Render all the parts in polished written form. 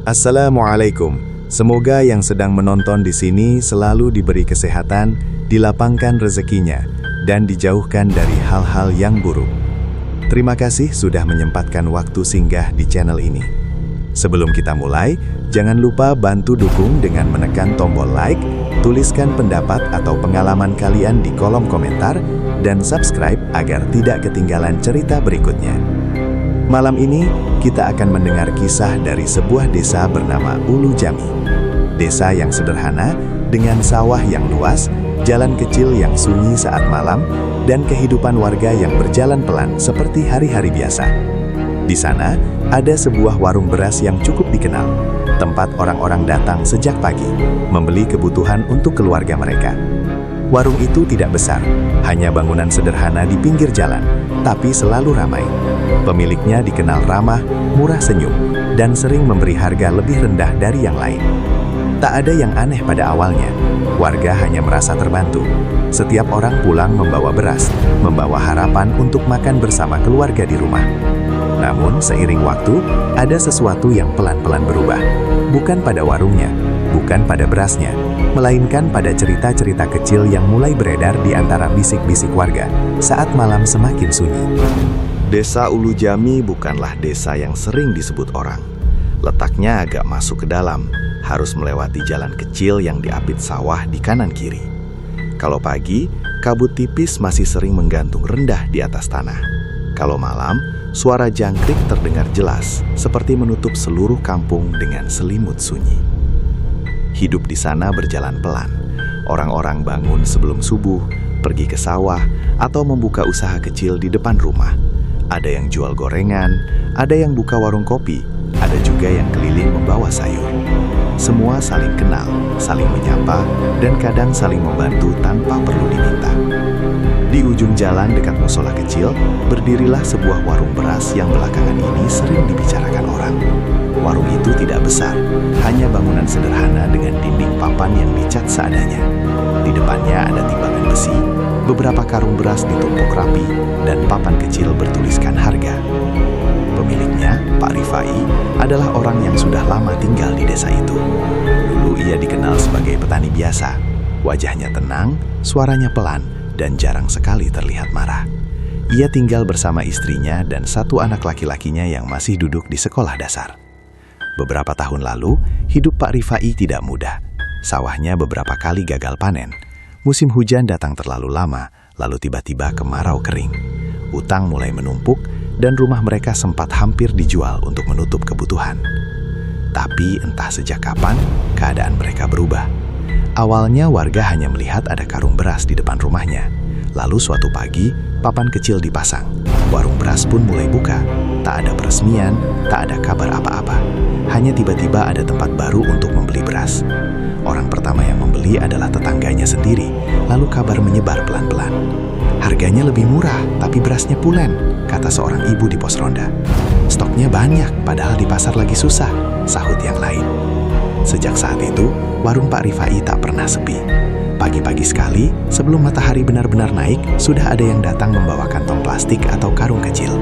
Assalamualaikum. Semoga yang sedang menonton di sini selalu diberi kesehatan, dilapangkan rezekinya, dan dijauhkan dari hal-hal yang buruk. Terima kasih sudah menyempatkan waktu singgah di channel ini. Sebelum kita mulai, jangan lupa bantu dukung dengan menekan tombol like, tuliskan pendapat atau pengalaman kalian di kolom komentar, dan subscribe agar tidak ketinggalan cerita berikutnya. Malam ini, kita akan mendengar kisah dari sebuah desa bernama Ulu Jami. Desa yang sederhana, dengan sawah yang luas, jalan kecil yang sunyi saat malam, dan kehidupan warga yang berjalan pelan seperti hari-hari biasa. Di sana, ada sebuah warung beras yang cukup dikenal, tempat orang-orang datang sejak pagi, membeli kebutuhan untuk keluarga mereka. Warung itu tidak besar, hanya bangunan sederhana di pinggir jalan, tapi selalu ramai. Pemiliknya dikenal ramah, murah senyum, dan sering memberi harga lebih rendah dari yang lain. Tak ada yang aneh pada awalnya, warga hanya merasa terbantu. Setiap orang pulang membawa beras, membawa harapan untuk makan bersama keluarga di rumah. Namun seiring waktu, ada sesuatu yang pelan-pelan berubah. Bukan pada warungnya, bukan pada berasnya, melainkan pada cerita-cerita kecil yang mulai beredar di antara bisik-bisik warga saat malam semakin sunyi. Desa Ulu Jami bukanlah desa yang sering disebut orang. Letaknya agak masuk ke dalam, harus melewati jalan kecil yang diapit sawah di kanan kiri. Kalau pagi, kabut tipis masih sering menggantung rendah di atas tanah. Kalau malam, suara jangkrik terdengar jelas, seperti menutup seluruh kampung dengan selimut sunyi. Hidup di sana berjalan pelan. Orang-orang bangun sebelum subuh, pergi ke sawah, atau membuka usaha kecil di depan rumah. Ada yang jual gorengan, ada yang buka warung kopi, ada juga yang keliling membawa sayur. Semua saling kenal, saling menyapa, dan kadang saling membantu tanpa perlu diminta. Di ujung jalan dekat musola kecil, berdirilah sebuah warung beras yang belakangan ini sering dibicarakan orang. Warung itu tidak besar, hanya bangunan sederhana dengan dinding papan yang dicat seadanya. Di depannya ada timbangan besi, beberapa karung beras ditumpuk rapi, dan papan kecil bertuliskan harga. Pemiliknya, Pak Rifai, adalah orang yang sudah lama tinggal di desa itu. Dulu ia dikenal sebagai petani biasa. Wajahnya tenang, suaranya pelan, dan jarang sekali terlihat marah. Ia tinggal bersama istrinya dan satu anak laki-lakinya yang masih duduk di sekolah dasar. Beberapa tahun lalu, hidup Pak Rifai tidak mudah. Sawahnya beberapa kali gagal panen. Musim hujan datang terlalu lama, lalu tiba-tiba kemarau kering. Utang mulai menumpuk, dan rumah mereka sempat hampir dijual untuk menutup kebutuhan. Tapi entah sejak kapan, keadaan mereka berubah. Awalnya warga hanya melihat ada karung beras di depan rumahnya. Lalu suatu pagi, papan kecil dipasang. Warung beras pun mulai buka. Tak ada peresmian, tak ada kabar apa-apa. Hanya tiba-tiba ada tempat baru untuk membeli beras. Orang pertama yang membeli adalah tetangganya sendiri. Lalu kabar menyebar pelan-pelan. Harganya lebih murah, tapi berasnya pulen, kata seorang ibu di pos ronda. Stoknya banyak, padahal di pasar lagi susah, sahut yang lain. Sejak saat itu, warung Pak Rifai tak pernah sepi. Pagi-pagi sekali, sebelum matahari benar-benar naik, sudah ada yang datang membawa kantong plastik atau karung kecil.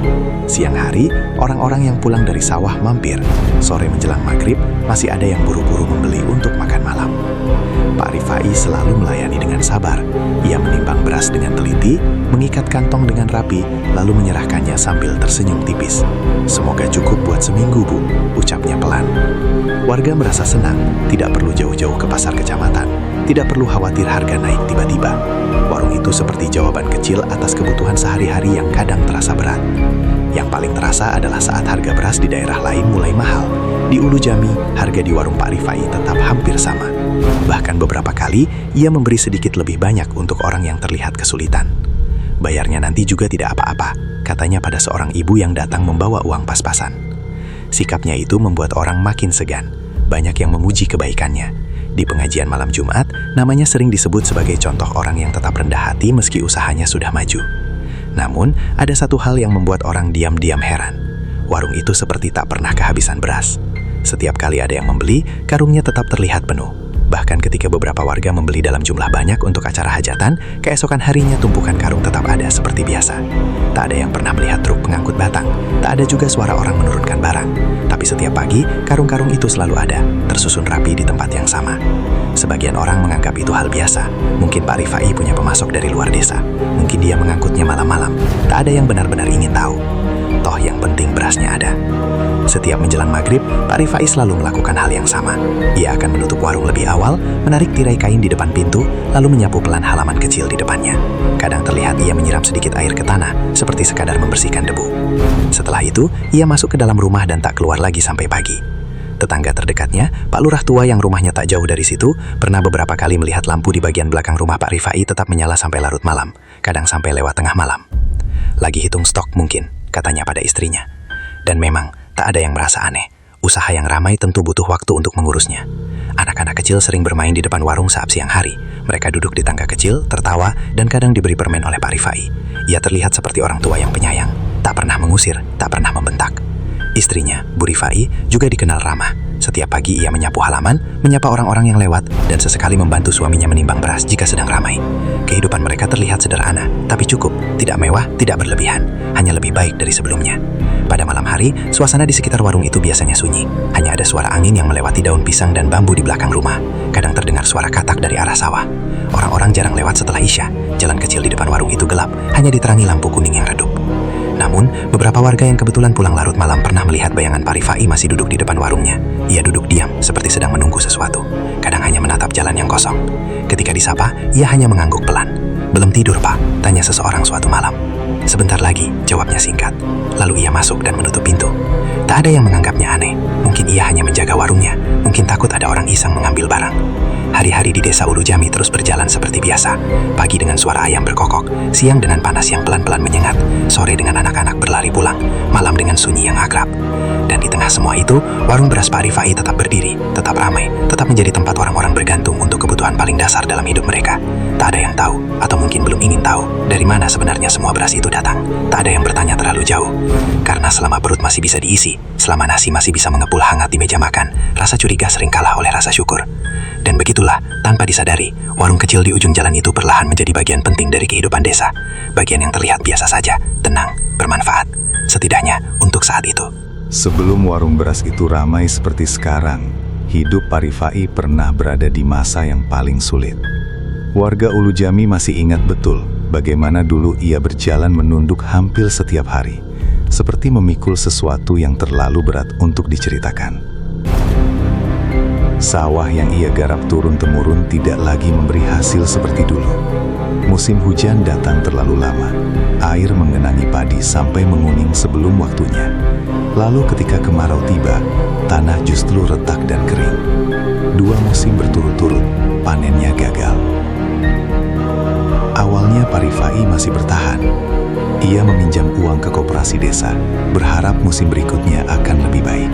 Siang hari, orang-orang yang pulang dari sawah mampir. Sore menjelang maghrib, masih ada yang buru-buru membeli untuk makan malam. Pak Rifai selalu melayani dengan sabar. Ia menimbang beras dengan teliti, mengikat kantong dengan rapi, lalu menyerahkannya sambil tersenyum tipis. "Semoga cukup buat seminggu, Bu," ucapnya pelan. Warga merasa senang, tidak perlu jauh-jauh ke pasar kecamatan, tidak perlu khawatir harga naik tiba-tiba. Warung itu seperti jawaban kecil atas kebutuhan sehari-hari yang kadang terasa berat. Yang paling terasa adalah saat harga beras di daerah lain mulai mahal. Di Ulu Jami, harga di warung Pak Rifai tetap hampir sama. Bahkan beberapa kali, ia memberi sedikit lebih banyak untuk orang yang terlihat kesulitan. Bayarnya nanti juga tidak apa-apa, katanya pada seorang ibu yang datang membawa uang pas-pasan. Sikapnya itu membuat orang makin segan. Banyak yang memuji kebaikannya. Di pengajian malam Jumat, namanya sering disebut sebagai contoh orang yang tetap rendah hati meski usahanya sudah maju. Namun, ada satu hal yang membuat orang diam-diam heran. Warung itu seperti tak pernah kehabisan beras. Setiap kali ada yang membeli, karungnya tetap terlihat penuh. Bahkan ketika beberapa warga membeli dalam jumlah banyak untuk acara hajatan, keesokan harinya tumpukan karung tetap ada seperti biasa. Tak ada yang pernah melihat truk pengangkut batang, tak ada juga suara orang menurunkan barang. Tapi setiap pagi, karung-karung itu selalu ada, tersusun rapi di tempat yang sama. Sebagian orang menganggap itu hal biasa. Mungkin Pak Rifai punya pemasok dari luar desa. Mungkin dia mengangkutnya malam-malam. Tak ada yang benar-benar ingin tahu. Toh yang penting berasnya ada. Setiap menjelang maghrib, Pak Rifai selalu melakukan hal yang sama. Ia akan menutup warung lebih awal, menarik tirai kain di depan pintu, lalu menyapu pelan halaman kecil di depannya. Kadang terlihat ia menyiram sedikit air ke tanah, seperti sekadar membersihkan debu. Setelah itu, ia masuk ke dalam rumah dan tak keluar lagi sampai pagi. Tetangga terdekatnya, Pak Lurah tua yang rumahnya tak jauh dari situ, pernah beberapa kali melihat lampu di bagian belakang rumah Pak Rifai tetap menyala sampai larut malam, kadang sampai lewat tengah malam. Lagi hitung stok mungkin, katanya pada istrinya. Dan memang, tak ada yang merasa aneh. Usaha yang ramai tentu butuh waktu untuk mengurusnya. Anak-anak kecil sering bermain di depan warung saat siang hari. Mereka duduk di tangga kecil, tertawa, dan kadang diberi permen oleh Pak Rifai. Ia terlihat seperti orang tua yang penyayang. Tak pernah mengusir, tak pernah membentak. Istrinya, Bu Rifai, juga dikenal ramah. Setiap pagi ia menyapu halaman, menyapa orang-orang yang lewat, dan sesekali membantu suaminya menimbang beras jika sedang ramai. Kehidupan mereka terlihat sederhana, tapi cukup, tidak mewah, tidak berlebihan, hanya lebih baik dari sebelumnya. Pada malam hari, suasana di sekitar warung itu biasanya sunyi. Hanya ada suara angin yang melewati daun pisang dan bambu di belakang rumah. Kadang terdengar suara katak dari arah sawah. Orang-orang jarang lewat setelah Isya. Jalan kecil di depan warung itu gelap, hanya diterangi lampu kuning yang redup. Namun, beberapa warga yang kebetulan pulang larut malam pernah melihat bayangan Pak Rifai masih duduk di depan warungnya. Ia duduk diam, seperti sedang menunggu sesuatu. Kadang hanya menatap jalan yang kosong. Ketika disapa, ia hanya mengangguk pelan. "Belum tidur, Pak?" tanya seseorang suatu malam. "Sebentar lagi," jawabnya singkat. Lalu ia masuk dan menutup pintu. Tak ada yang menganggapnya aneh. Mungkin ia hanya menjaga warungnya. Mungkin takut ada orang iseng mengambil barang. Hari-hari di desa Ulu Jami terus berjalan seperti biasa. Pagi dengan suara ayam berkokok, siang dengan panas yang pelan-pelan menyengat, sore dengan anak-anak berlari pulang, malam dengan sunyi yang akrab. Dan di tengah semua itu, warung beras Pak Rifai tetap berdiri, tetap ramai, tetap menjadi tempat orang-orang bergantung untuk kebutuhan paling dasar dalam hidup mereka. Tak ada yang tahu, atau mungkin belum ingin tahu, dari mana sebenarnya semua beras itu datang. Tak ada yang bertanya terlalu jauh. Karena selama perut masih bisa diisi, selama nasi masih bisa mengepul hangat di meja makan, rasa curiga sering kalah oleh rasa syukur. Dan begitulah, tanpa disadari, warung kecil di ujung jalan itu perlahan menjadi bagian penting dari kehidupan desa. Bagian yang terlihat biasa saja, tenang, bermanfaat. Setidaknya untuk saat itu. Sebelum warung beras itu ramai seperti sekarang, hidup Pak Rifai pernah berada di masa yang paling sulit. Warga Ulu Jami masih ingat betul bagaimana dulu ia berjalan menunduk hampir setiap hari, seperti memikul sesuatu yang terlalu berat untuk diceritakan. Sawah yang ia garap turun-temurun tidak lagi memberi hasil seperti dulu. Musim hujan datang terlalu lama. Air mengenangi padi sampai menguning sebelum waktunya. Lalu ketika kemarau tiba, tanah justru retak dan kering. 2 musim berturut-turut, panennya gagal. Awalnya Pak Rifai masih bertahan. Ia meminjam uang ke koperasi desa, berharap musim berikutnya akan lebih baik.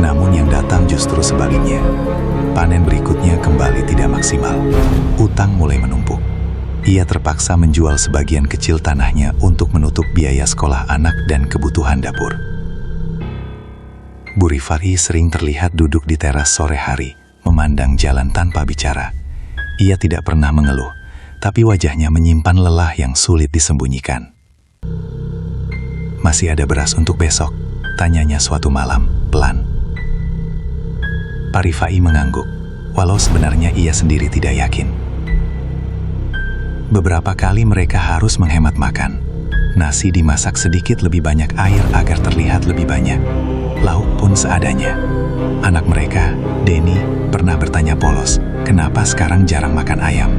Namun yang datang justru sebaliknya. Panen berikutnya kembali tidak maksimal. Utang mulai menumpuk. Ia terpaksa menjual sebagian kecil tanahnya untuk menutup biaya sekolah anak dan kebutuhan dapur. Bu Rifai sering terlihat duduk di teras sore hari, memandang jalan tanpa bicara. Ia tidak pernah mengeluh, tapi wajahnya menyimpan lelah yang sulit disembunyikan. "Masih ada beras untuk besok?" tanyanya suatu malam, pelan. Pak Rifai mengangguk, walau sebenarnya ia sendiri tidak yakin. Beberapa kali mereka harus menghemat makan. Nasi dimasak sedikit lebih banyak air agar terlihat lebih banyak. Lauk pun seadanya. Anak mereka, Denny, pernah bertanya polos, kenapa sekarang jarang makan ayam?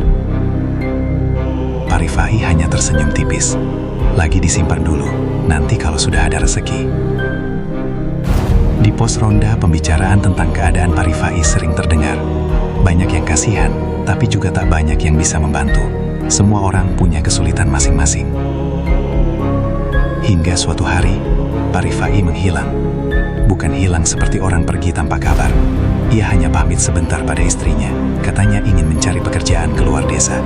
Pak Rifai hanya tersenyum tipis. Lagi disimpan dulu, nanti kalau sudah ada rezeki. Di pos ronda, pembicaraan tentang keadaan Pak Rifai sering terdengar. Banyak yang kasihan, tapi juga tak banyak yang bisa membantu. Semua orang punya kesulitan masing-masing. Hingga suatu hari, Pak Rifai menghilang. Bukan hilang seperti orang pergi tanpa kabar. Ia hanya pamit sebentar pada istrinya. Katanya ingin mencari pekerjaan keluar desa.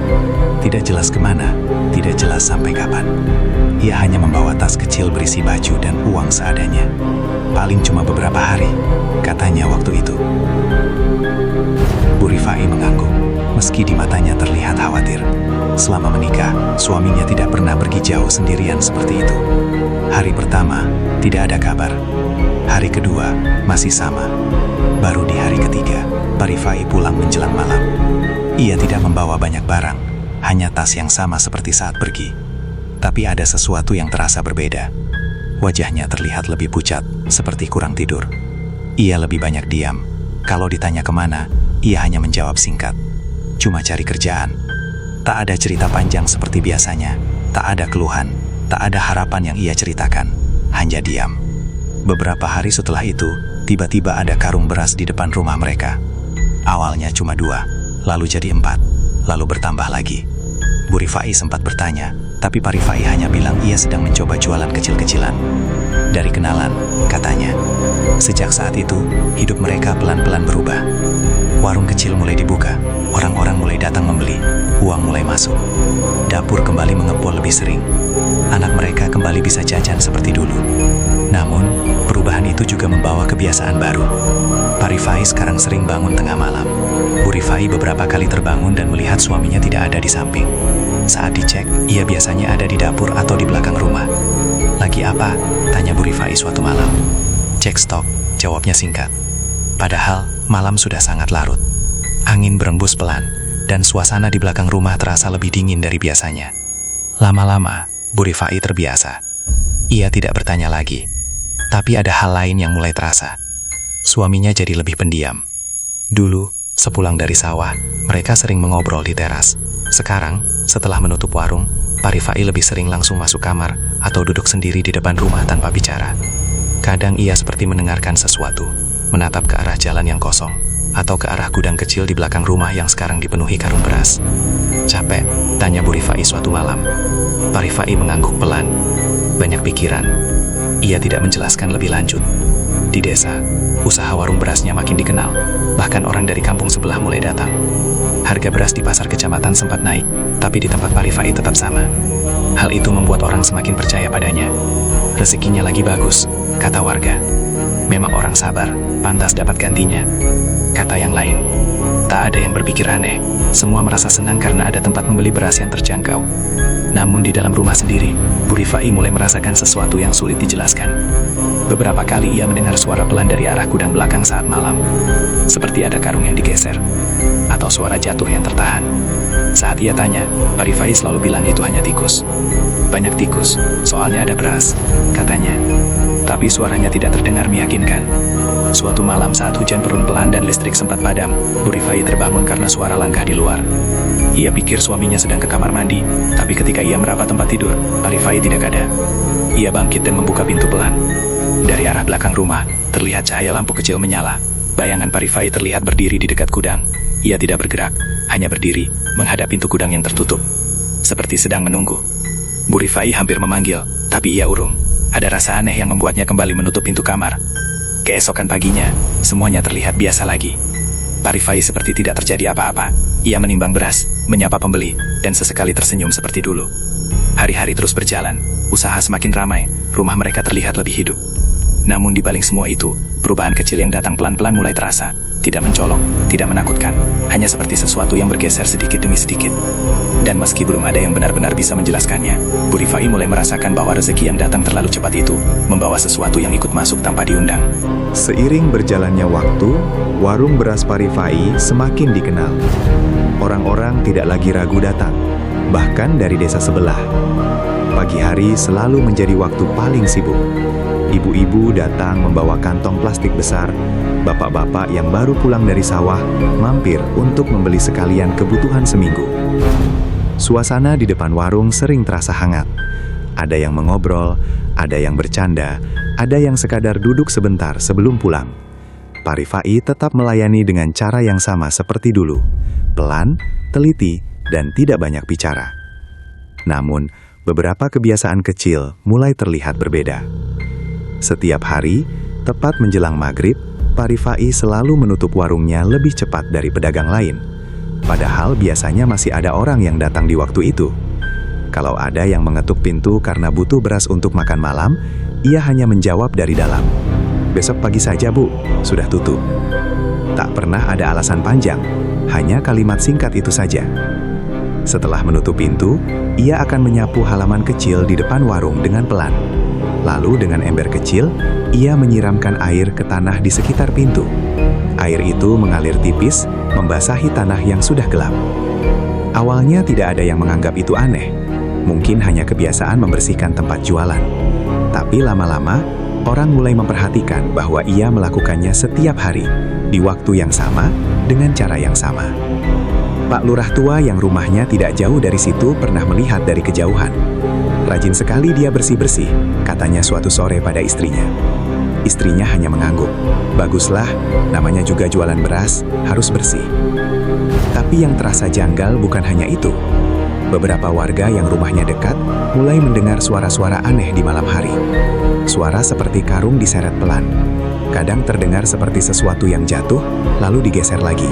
Tidak jelas kemana, tidak jelas sampai kapan. Ia hanya membawa tas kecil berisi baju dan uang seadanya. Paling cuma beberapa hari, katanya waktu itu. Bu Rifai Rifai mengangguk, meski di matanya terlihat khawatir. Selama menikah, suaminya tidak pernah pergi jauh sendirian seperti itu. Hari pertama, tidak ada kabar. Hari kedua, masih sama. Baru di hari ketiga, Pak Rifai pulang menjelang malam. Ia tidak membawa banyak barang, hanya tas yang sama seperti saat pergi. Tapi ada sesuatu yang terasa berbeda. Wajahnya terlihat lebih pucat, seperti kurang tidur. Ia lebih banyak diam. Kalau ditanya kemana, ia hanya menjawab singkat. Cuma cari kerjaan. Tak ada cerita panjang seperti biasanya. Tak ada keluhan. Tak ada harapan yang ia ceritakan. Hanya diam. Beberapa hari setelah itu, tiba-tiba ada karung beras di depan rumah mereka. Awalnya cuma 2, lalu jadi 4, lalu bertambah lagi. Bu Rifai sempat bertanya, tapi Pak Rifai hanya bilang ia sedang mencoba jualan kecil-kecilan. Dari kenalan, katanya. Sejak saat itu, hidup mereka pelan-pelan berubah. Warung kecil mulai dibuka, orang-orang mulai datang membeli, uang mulai masuk. Dapur kembali mengepul lebih sering. Anak mereka kembali bisa jajan seperti dulu. Namun, perubahan itu juga membawa kebiasaan baru. Pak Rifai sekarang sering bangun tengah malam. Bu Rifai beberapa kali terbangun dan melihat suaminya tidak ada di samping. Saat dicek, ia biasanya ada di dapur atau di belakang rumah. Lagi apa? Tanya Bu Rifai suatu malam. Cek stok, jawabnya singkat. Padahal, malam sudah sangat larut. Angin berembus pelan, dan suasana di belakang rumah terasa lebih dingin dari biasanya. Lama-lama, Bu Rifai terbiasa. Ia tidak bertanya lagi. Tapi ada hal lain yang mulai terasa. Suaminya jadi lebih pendiam. Dulu, sepulang dari sawah, mereka sering mengobrol di teras. Sekarang, setelah menutup warung, Pak Rifai lebih sering langsung masuk kamar atau duduk sendiri di depan rumah tanpa bicara. Kadang ia seperti mendengarkan sesuatu, menatap ke arah jalan yang kosong, atau ke arah gudang kecil di belakang rumah yang sekarang dipenuhi karung beras. Capek? Tanya Bu Rifai suatu malam. Pak Rifai mengangguk pelan. Banyak pikiran. Ia tidak menjelaskan lebih lanjut. Di desa, usaha warung berasnya makin dikenal. Bahkan orang dari kampung sebelah mulai datang. Harga beras di pasar kecamatan sempat naik, tapi di tempat Pak Rifai tetap sama. Hal itu membuat orang semakin percaya padanya. Rezekinya lagi bagus, kata warga. Memang orang sabar, pantas dapat gantinya, kata yang lain. Tak ada yang berpikir aneh. Semua merasa senang karena ada tempat membeli beras yang terjangkau. Namun di dalam rumah sendiri, Bu Rifai mulai merasakan sesuatu yang sulit dijelaskan. Beberapa kali ia mendengar suara pelan dari arah gudang belakang saat malam. Seperti ada karung yang digeser, atau suara jatuh yang tertahan. Saat ia tanya, Pak Rifai selalu bilang itu hanya tikus. Banyak tikus, soalnya ada beras, katanya. Tapi suaranya tidak terdengar meyakinkan. Suatu malam saat hujan turun pelan dan listrik sempat padam, Bu Rifai terbangun karena suara langkah di luar. Ia pikir suaminya sedang ke kamar mandi, tapi ketika ia merapat tempat tidur, Pak Rifai tidak ada. Ia bangkit dan membuka pintu pelan. Dari arah belakang rumah, terlihat cahaya lampu kecil menyala. Bayangan Pak Rifai terlihat berdiri di dekat gudang. Ia tidak bergerak, hanya berdiri, menghadap pintu gudang yang tertutup. Seperti sedang menunggu. Bu Rifai hampir memanggil, tapi ia urung. Ada rasa aneh yang membuatnya kembali menutup pintu kamar. Keesokan paginya, semuanya terlihat biasa lagi. Pak Rifai seperti tidak terjadi apa-apa. Ia menimbang beras, menyapa pembeli, dan sesekali tersenyum seperti dulu. Hari-hari terus berjalan, usaha semakin ramai, rumah mereka terlihat lebih hidup. Namun di balik semua itu, perubahan kecil yang datang pelan-pelan mulai terasa. Tidak mencolok, tidak menakutkan, hanya seperti sesuatu yang bergeser sedikit demi sedikit. Dan meski belum ada yang benar-benar bisa menjelaskannya, Bu Rifai mulai merasakan bahwa rezeki yang datang terlalu cepat itu membawa sesuatu yang ikut masuk tanpa diundang. Seiring berjalannya waktu, warung beras Pak Rifai semakin dikenal. Orang-orang tidak lagi ragu datang, bahkan dari desa sebelah. Pagi hari selalu menjadi waktu paling sibuk. Ibu-ibu datang membawa kantong plastik besar. Bapak-bapak yang baru pulang dari sawah mampir untuk membeli sekalian kebutuhan seminggu. Suasana di depan warung sering terasa hangat. Ada yang mengobrol, ada yang bercanda, ada yang sekadar duduk sebentar sebelum pulang. Pak Rifai tetap melayani dengan cara yang sama seperti dulu. Pelan, teliti, dan tidak banyak bicara. Namun, beberapa kebiasaan kecil mulai terlihat berbeda. Setiap hari, tepat menjelang maghrib, Pak Rifai selalu menutup warungnya lebih cepat dari pedagang lain. Padahal biasanya masih ada orang yang datang di waktu itu. Kalau ada yang mengetuk pintu karena butuh beras untuk makan malam, ia hanya menjawab dari dalam, "Besok pagi saja, Bu, sudah tutup." Tak pernah ada alasan panjang, hanya kalimat singkat itu saja. Setelah menutup pintu, ia akan menyapu halaman kecil di depan warung dengan pelan. Lalu dengan ember kecil, ia menyiramkan air ke tanah di sekitar pintu. Air itu mengalir tipis, membasahi tanah yang sudah gelap. Awalnya tidak ada yang menganggap itu aneh. Mungkin hanya kebiasaan membersihkan tempat jualan. Tapi lama-lama, orang mulai memperhatikan bahwa ia melakukannya setiap hari, di waktu yang sama, dengan cara yang sama. Pak Lurah tua yang rumahnya tidak jauh dari situ pernah melihat dari kejauhan. Rajin sekali dia bersih-bersih, katanya suatu sore pada istrinya. Istrinya hanya mengangguk. Baguslah, namanya juga jualan beras, harus bersih. Tapi yang terasa janggal bukan hanya itu. Beberapa warga yang rumahnya dekat mulai mendengar suara-suara aneh di malam hari. Suara seperti karung diseret pelan. Kadang terdengar seperti sesuatu yang jatuh, lalu digeser lagi.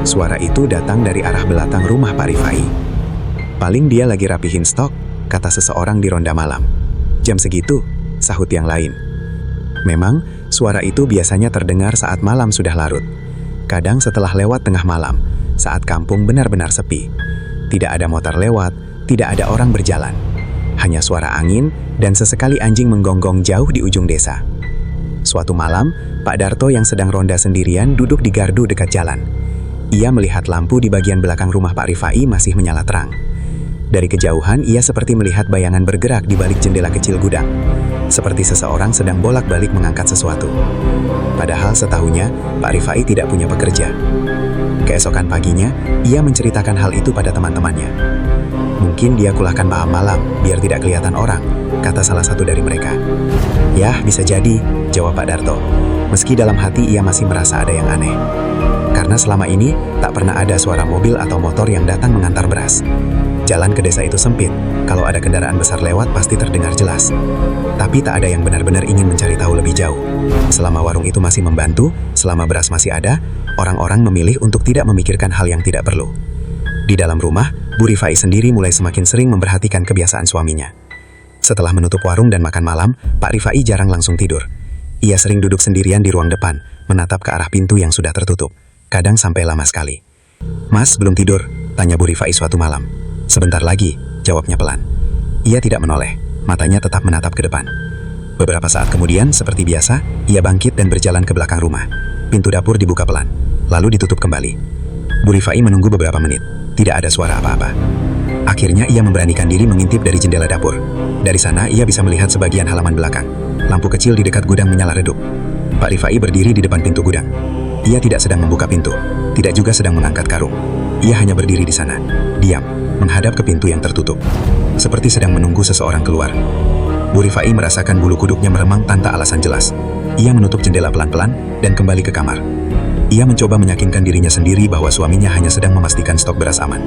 Suara itu datang dari arah belakang rumah Pak Rifai. Paling dia lagi rapihin stok, kata seseorang di ronda malam. Jam segitu, sahut yang lain. Memang, suara itu biasanya terdengar saat malam sudah larut. Kadang setelah lewat tengah malam, saat kampung benar-benar sepi. Tidak ada motor lewat, tidak ada orang berjalan. Hanya suara angin dan sesekali anjing menggonggong jauh di ujung desa. Suatu malam, Pak Darto yang sedang ronda sendirian duduk di gardu dekat jalan. Ia melihat lampu di bagian belakang rumah Pak Rifai masih menyala terang. Dari kejauhan, ia seperti melihat bayangan bergerak di balik jendela kecil gudang. Seperti seseorang sedang bolak-balik mengangkat sesuatu. Padahal setahunya, Pak Rifai tidak punya pekerja. Keesokan paginya, ia menceritakan hal itu pada teman-temannya. Mungkin dia kulahkan paham malam, biar tidak kelihatan orang, kata salah satu dari mereka. Yah, bisa jadi, jawab Pak Darto. Meski dalam hati ia masih merasa ada yang aneh. Karena selama ini, tak pernah ada suara mobil atau motor yang datang mengantar beras. Jalan ke desa itu sempit, kalau ada kendaraan besar lewat pasti terdengar jelas. Tapi tak ada yang benar-benar ingin mencari tahu lebih jauh. Selama warung itu masih membantu, selama beras masih ada, orang-orang memilih untuk tidak memikirkan hal yang tidak perlu. Di dalam rumah, Bu Rifai sendiri mulai semakin sering memperhatikan kebiasaan suaminya. Setelah menutup warung dan makan malam, Pak Rifai jarang langsung tidur. Ia sering duduk sendirian di ruang depan, menatap ke arah pintu yang sudah tertutup. Kadang sampai lama sekali. Mas, belum tidur? Tanya Bu Rifai suatu malam. Sebentar lagi, jawabnya pelan. Ia tidak menoleh, matanya tetap menatap ke depan. Beberapa saat kemudian, seperti biasa, ia bangkit dan berjalan ke belakang rumah. Pintu dapur dibuka pelan, lalu ditutup kembali. Bu Rifai menunggu beberapa menit. Tidak ada suara apa-apa. Akhirnya ia memberanikan diri mengintip dari jendela dapur. Dari sana ia bisa melihat sebagian halaman belakang. Lampu kecil di dekat gudang menyala redup. Pak Rifai berdiri di depan pintu gudang. Ia tidak sedang membuka pintu, tidak juga sedang mengangkat karung. Ia hanya berdiri di sana, diam, menghadap ke pintu yang tertutup. Seperti sedang menunggu seseorang keluar. Bu Rifai merasakan bulu kuduknya meremang tanpa alasan jelas. Ia menutup jendela pelan-pelan dan kembali ke kamar. Ia mencoba meyakinkan dirinya sendiri bahwa suaminya hanya sedang memastikan stok beras aman.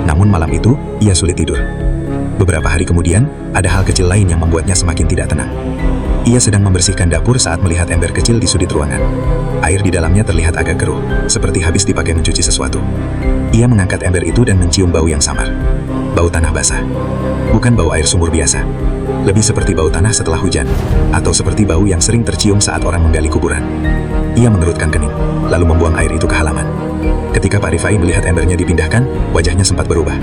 Namun malam itu, ia sulit tidur. Beberapa hari kemudian, ada hal kecil lain yang membuatnya semakin tidak tenang. Ia sedang membersihkan dapur saat melihat ember kecil di sudut ruangan. Air di dalamnya terlihat agak keruh, seperti habis dipakai mencuci sesuatu. Ia mengangkat ember itu dan mencium bau yang samar. Bau tanah basah. Bukan bau air sumur biasa. Lebih seperti bau tanah setelah hujan, atau seperti bau yang sering tercium saat orang menggali kuburan. Ia mengerutkan kening, lalu membuang air itu ke halaman. Ketika Pak Rifai melihat embernya dipindahkan, wajahnya sempat berubah.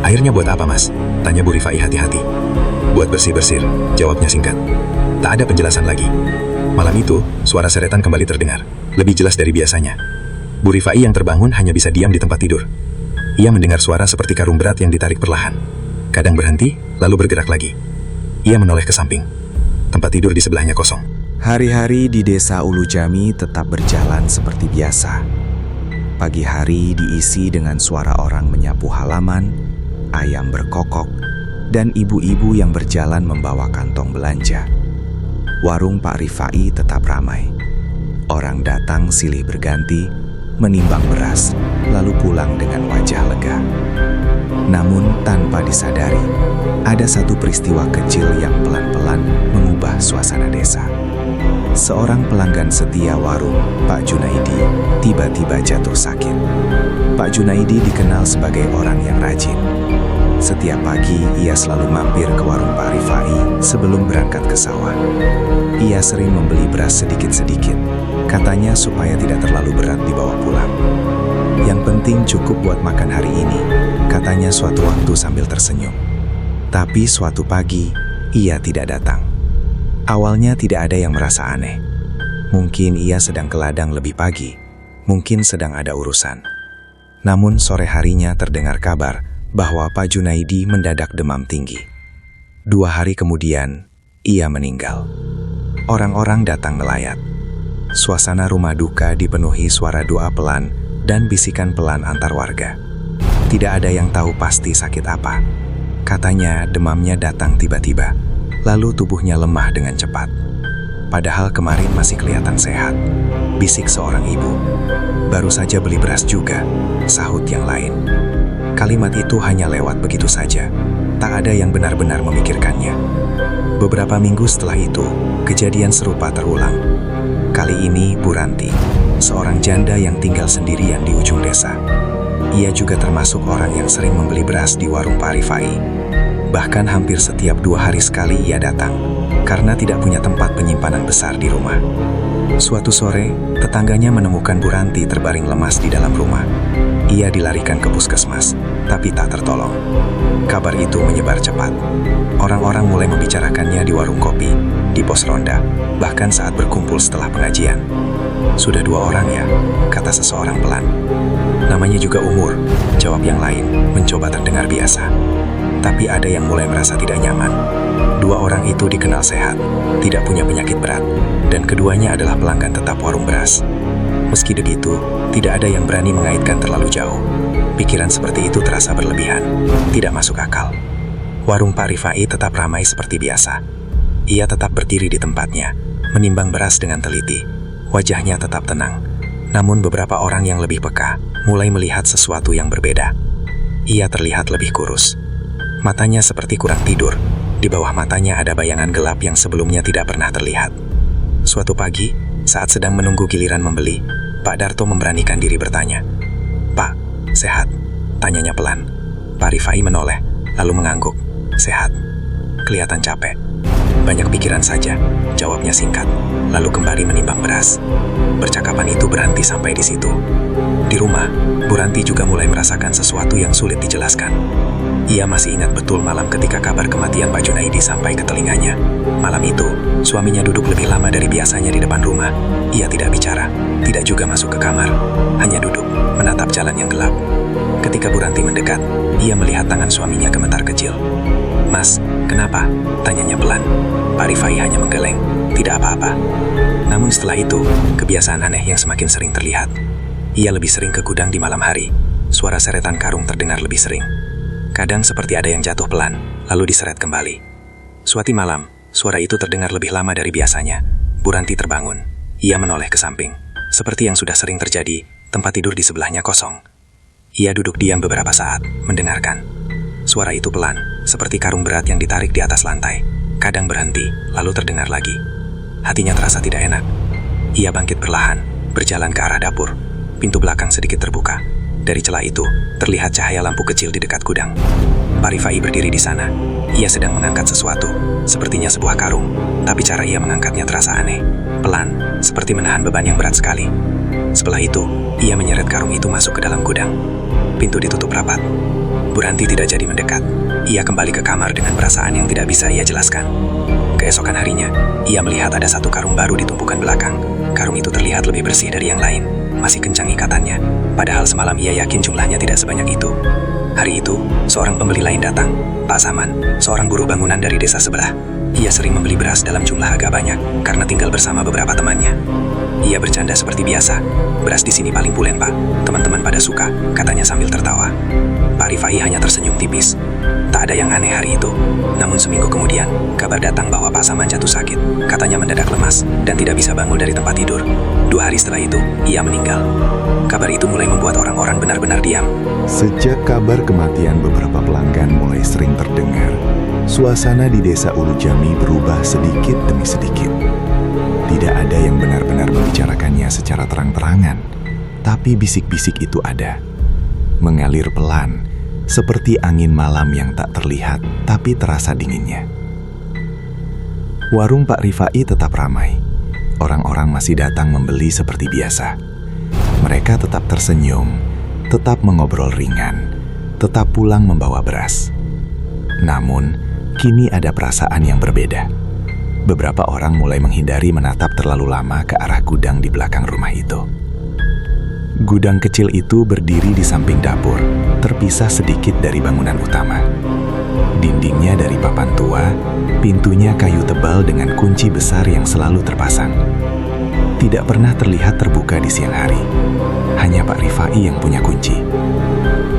Airnya buat apa, Mas? Tanya Bu Rifai hati-hati. Buat bersih-bersih, jawabnya singkat. Tak ada penjelasan lagi. Malam itu, suara seretan kembali terdengar, lebih jelas dari biasanya. Bu Rifai yang terbangun hanya bisa diam di tempat tidur. Ia mendengar suara seperti karung berat yang ditarik perlahan. Kadang berhenti, lalu bergerak lagi. Ia menoleh ke samping. Tempat tidur di sebelahnya kosong. Hari-hari di desa Ulu Jami tetap berjalan seperti biasa. Pagi hari diisi dengan suara orang menyapu halaman, ayam berkokok, dan ibu-ibu yang berjalan membawa kantong belanja. Warung Pak Rifai tetap ramai. Orang datang silih berganti, menimbang beras, lalu pulang dengan wajah lega. Namun tanpa disadari, ada satu peristiwa kecil yang pelan-pelan mengubah suasana desa. Seorang pelanggan setia warung, Pak Junaidi, tiba-tiba jatuh sakit. Pak Junaidi dikenal sebagai orang yang rajin. Setiap pagi, ia selalu mampir ke warung Pak Rifai sebelum berangkat ke sawah. Ia sering membeli beras sedikit-sedikit, Katanya supaya tidak terlalu berat dibawa pulang. Yang penting cukup buat makan hari ini, katanya suatu waktu sambil tersenyum. Tapi suatu pagi, ia tidak datang. Awalnya tidak ada yang merasa aneh. Mungkin ia sedang ke ladang lebih pagi, mungkin sedang ada urusan. Namun sore harinya terdengar kabar bahwa Pak Junaidi mendadak demam tinggi. 2 hari kemudian, ia meninggal. Orang-orang datang melayat. Suasana rumah duka dipenuhi suara doa pelan dan bisikan pelan antar warga. Tidak ada yang tahu pasti sakit apa. Katanya demamnya datang tiba-tiba, lalu tubuhnya lemah dengan cepat. Padahal kemarin masih kelihatan sehat, bisik seorang ibu. Baru saja beli beras juga, sahut yang lain. Kalimat itu hanya lewat begitu saja, tak ada yang benar-benar memikirkannya. Beberapa minggu setelah itu, kejadian serupa terulang. Kali ini Bu Ranti, seorang janda yang tinggal sendirian di ujung desa. Ia juga termasuk orang yang sering membeli beras di warung Pak Rifai. Bahkan hampir setiap 2 hari sekali ia datang, karena tidak punya tempat penyimpanan besar di rumah. Suatu sore, tetangganya menemukan Bu Ranti terbaring lemas di dalam rumah. Ia dilarikan ke puskesmas, tapi tak tertolong. Kabar itu menyebar cepat. Orang-orang mulai membicarakannya di warung kopi, di pos ronda, bahkan saat berkumpul setelah pengajian. Sudah 2 orang ya, kata seseorang pelan. Namanya juga Umur, jawab yang lain, mencoba terdengar biasa. Tapi ada yang mulai merasa tidak nyaman. 2 orang itu dikenal sehat, tidak punya penyakit berat, dan keduanya adalah pelanggan tetap warung beras. Meski begitu, tidak ada yang berani mengaitkan terlalu jauh. Pikiran seperti itu terasa berlebihan, tidak masuk akal. Warung Pak Rifai tetap ramai seperti biasa. Ia tetap berdiri di tempatnya, menimbang beras dengan teliti. Wajahnya tetap tenang. Namun beberapa orang yang lebih peka mulai melihat sesuatu yang berbeda. Ia terlihat lebih kurus. Matanya seperti kurang tidur. Di bawah matanya ada bayangan gelap yang sebelumnya tidak pernah terlihat. Suatu pagi, saat sedang menunggu giliran membeli, Pak Darto memberanikan diri bertanya. "Pak, sehat?" tanyanya pelan. Pak Rifai menoleh, lalu mengangguk. "Sehat." Kelihatan capek. "Banyak pikiran saja," jawabnya singkat, lalu kembali menimbang beras. Percakapan itu berhenti sampai di situ. Di rumah, Bu Ranti juga mulai merasakan sesuatu yang sulit dijelaskan. Ia masih ingat betul malam ketika kabar kematian Pak Junaidi sampai ke telinganya. Malam itu, suaminya duduk lebih lama dari biasanya di depan rumah. Ia tidak bicara, tidak juga masuk ke kamar, hanya duduk, menatap jalan yang gelap. Ketika Bu Ranti mendekat, ia melihat tangan suaminya gemetar kecil. "Mas, kenapa?" tanyanya pelan. Pak Rifai hanya menggeleng, "Tidak apa-apa." Namun setelah itu, kebiasaan aneh yang semakin sering terlihat. Ia lebih sering ke gudang di malam hari. Suara seretan karung terdengar lebih sering. Kadang seperti ada yang jatuh pelan, lalu diseret kembali. Suatu malam, suara itu terdengar lebih lama dari biasanya. Bu Ranti terbangun. Ia menoleh ke samping. Seperti yang sudah sering terjadi, tempat tidur di sebelahnya kosong. Ia duduk diam beberapa saat, mendengarkan. Suara itu pelan, seperti karung berat yang ditarik di atas lantai. Kadang berhenti, lalu terdengar lagi. Hatinya terasa tidak enak. Ia bangkit perlahan, berjalan ke arah dapur. Pintu belakang sedikit terbuka. Dari celah itu, terlihat cahaya lampu kecil di dekat gudang. Pak Rifai berdiri di sana. Ia sedang mengangkat sesuatu, sepertinya sebuah karung. Tapi cara ia mengangkatnya terasa aneh. Pelan, seperti menahan beban yang berat sekali. Setelah itu, ia menyeret karung itu masuk ke dalam gudang. Pintu ditutup rapat. Bu Ranti tidak jadi mendekat. Ia kembali ke kamar dengan perasaan yang tidak bisa ia jelaskan. Keesokan harinya, ia melihat ada satu karung baru di tumpukan belakang. Karung itu terlihat lebih bersih dari yang lain. Masih kencang ikatannya, padahal semalam ia yakin jumlahnya tidak sebanyak itu. Hari itu, seorang pembeli lain datang, Pak Saman, seorang buruh bangunan dari desa sebelah. Ia sering membeli beras dalam jumlah agak banyak, karena tinggal bersama beberapa temannya. Ia bercanda seperti biasa, "Beras di sini paling pulen, Pak. Teman-teman pada suka," katanya sambil tertawa. Pak Rifai hanya tersenyum tipis. Tak ada yang aneh hari itu. Namun seminggu kemudian, kabar datang bahwa Pak Saman jatuh sakit. Katanya mendadak lemas dan tidak bisa bangun dari tempat tidur. 2 hari setelah itu, ia meninggal. Kabar itu mulai membuat orang-orang benar-benar diam. Sejak kabar kematian beberapa pelanggan mulai sering terdengar, suasana di desa Ulu Jami berubah sedikit demi sedikit. Tidak ada yang benar-benar membicarakannya secara terang-terangan, tapi bisik-bisik itu ada. Mengalir pelan, seperti angin malam yang tak terlihat tapi terasa dinginnya. Warung Pak Rifai tetap ramai. orang-orang masih datang membeli seperti biasa. Mereka tetap tersenyum, tetap mengobrol ringan, tetap pulang membawa beras. Namun, kini ada perasaan yang berbeda. Beberapa orang mulai menghindari menatap terlalu lama ke arah gudang di belakang rumah itu. Gudang kecil itu berdiri di samping dapur, terpisah sedikit dari bangunan utama. Dindingnya dari papan tua, pintunya kayu tebal dengan kunci besar yang selalu terpasang. Tidak pernah terlihat terbuka di siang hari. Hanya Pak Rifai yang punya kunci.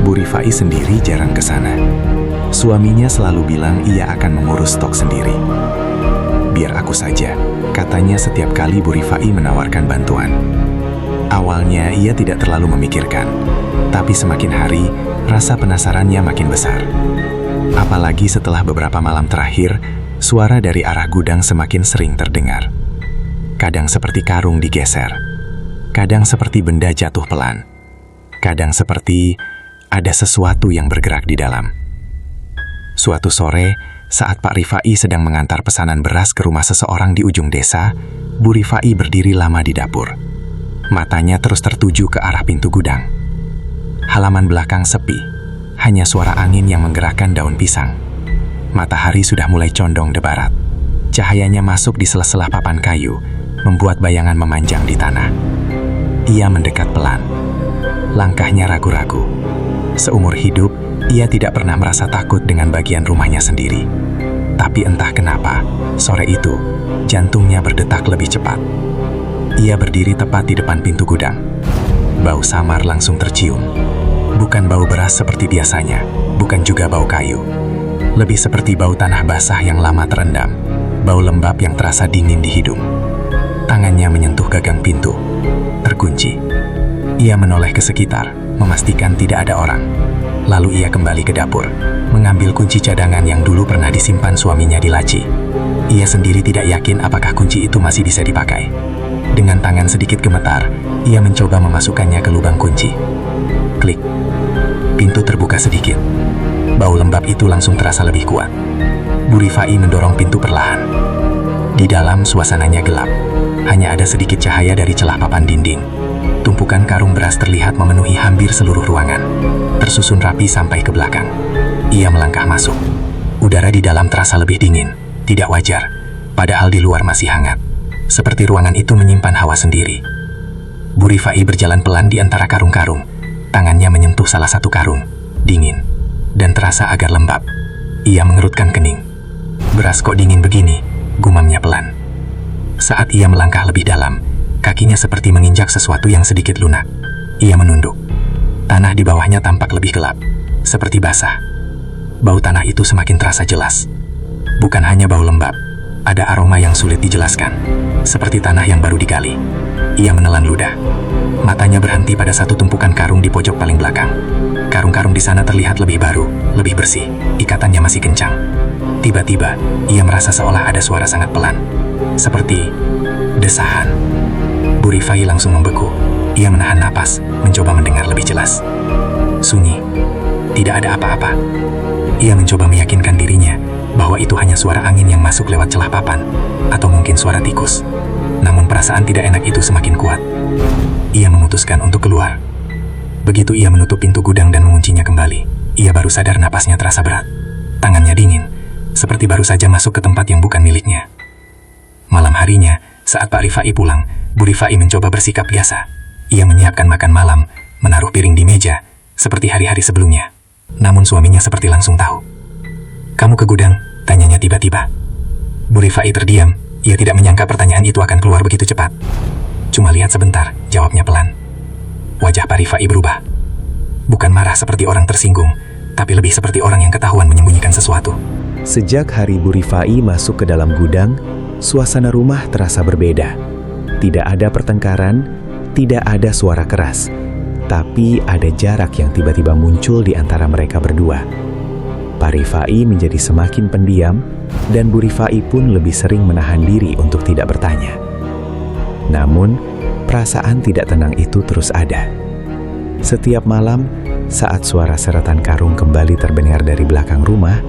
Bu Rifai sendiri jarang ke sana. Suaminya selalu bilang ia akan mengurus stok sendiri. Biar aku saja, katanya setiap kali Bu Rifai menawarkan bantuan. Awalnya ia tidak terlalu memikirkan, tapi semakin hari, rasa penasarannya makin besar. Apalagi setelah beberapa malam terakhir, suara dari arah gudang semakin sering terdengar. Kadang seperti karung digeser, kadang seperti benda jatuh pelan, kadang seperti ada sesuatu yang bergerak di dalam. Suatu sore, saat Pak Rifai sedang mengantar pesanan beras ke rumah seseorang di ujung desa, Bu Rifai berdiri lama di dapur. Matanya terus tertuju ke arah pintu gudang. Halaman belakang sepi, hanya suara angin yang menggerakkan daun pisang. Matahari sudah mulai condong ke barat. Cahayanya masuk di sela-sela papan kayu, membuat bayangan memanjang di tanah. Ia mendekat pelan. Langkahnya ragu-ragu. Seumur hidup, ia tidak pernah merasa takut dengan bagian rumahnya sendiri. Tapi entah kenapa, sore itu, jantungnya berdetak lebih cepat. Ia berdiri tepat di depan pintu gudang. Bau samar langsung tercium. Bukan bau beras seperti biasanya, bukan juga bau kayu. Lebih seperti bau tanah basah yang lama terendam, bau lembab yang terasa dingin di hidung. Tangannya menyentuh gagang pintu, terkunci. Ia menoleh ke sekitar, memastikan tidak ada orang. Lalu ia kembali ke dapur, mengambil kunci cadangan yang dulu pernah disimpan suaminya di laci. Ia sendiri tidak yakin apakah kunci itu masih bisa dipakai. Dengan tangan sedikit gemetar, ia mencoba memasukkannya ke lubang kunci. Klik. Pintu terbuka sedikit. Bau lembab itu langsung terasa lebih kuat. Bu Rifai mendorong pintu perlahan. Di dalam suasananya gelap. Hanya ada sedikit cahaya dari celah papan dinding. Tumpukan karung beras terlihat memenuhi hampir seluruh ruangan. Tersusun rapi sampai ke belakang. Ia melangkah masuk. Udara di dalam terasa lebih dingin. Tidak wajar. Padahal di luar masih hangat. Seperti ruangan itu menyimpan hawa sendiri. Bu Rifai berjalan pelan di antara karung-karung. Tangannya menyentuh salah satu karung. Dingin. Dan terasa agak lembab. Ia mengerutkan kening. Beras kok dingin begini? Gumamnya pelan. Saat ia melangkah lebih dalam, kakinya seperti menginjak sesuatu yang sedikit lunak. Ia menunduk. Tanah di bawahnya tampak lebih gelap. Seperti basah. Bau tanah itu semakin terasa jelas. Bukan hanya bau lembab. Ada aroma yang sulit dijelaskan, seperti tanah yang baru digali. Ia menelan ludah. Matanya berhenti pada satu tumpukan karung di pojok paling belakang. Karung-karung di sana terlihat lebih baru, lebih bersih. Ikatannya masih kencang. Tiba-tiba, ia merasa seolah ada suara sangat pelan. Seperti desahan. Bu Rifai langsung membeku. Ia menahan napas, mencoba mendengar lebih jelas. Sunyi. Tidak ada apa-apa. Ia mencoba meyakinkan dirinya bahwa itu hanya suara angin yang masuk lewat celah papan, atau mungkin suara tikus. Namun perasaan tidak enak itu semakin kuat. Ia memutuskan untuk keluar. Begitu ia menutup pintu gudang dan menguncinya kembali, ia baru sadar napasnya terasa berat. Tangannya dingin, seperti baru saja masuk ke tempat yang bukan miliknya. Malam harinya, saat Pak Rifai pulang, Bu Rifai mencoba bersikap biasa. Ia menyiapkan makan malam, menaruh piring di meja, seperti hari-hari sebelumnya. Namun suaminya seperti langsung tahu. "Kamu ke gudang?" tanyanya tiba-tiba. Bu Rifai terdiam. Ia tidak menyangka pertanyaan itu akan keluar begitu cepat. "Cuma lihat sebentar," jawabnya pelan. Wajah Pak Rifai berubah. Bukan marah seperti orang tersinggung, tapi lebih seperti orang yang ketahuan menyembunyikan sesuatu. Sejak hari Bu Rifai masuk ke dalam gudang, suasana rumah terasa berbeda. Tidak ada pertengkaran, tidak ada suara keras, tapi ada jarak yang tiba-tiba muncul di antara mereka berdua. Pak Rifai menjadi semakin pendiam, dan Bu Rifai pun lebih sering menahan diri untuk tidak bertanya. Namun, perasaan tidak tenang itu terus ada. Setiap malam, saat suara seretan karung kembali terdengar dari belakang rumah,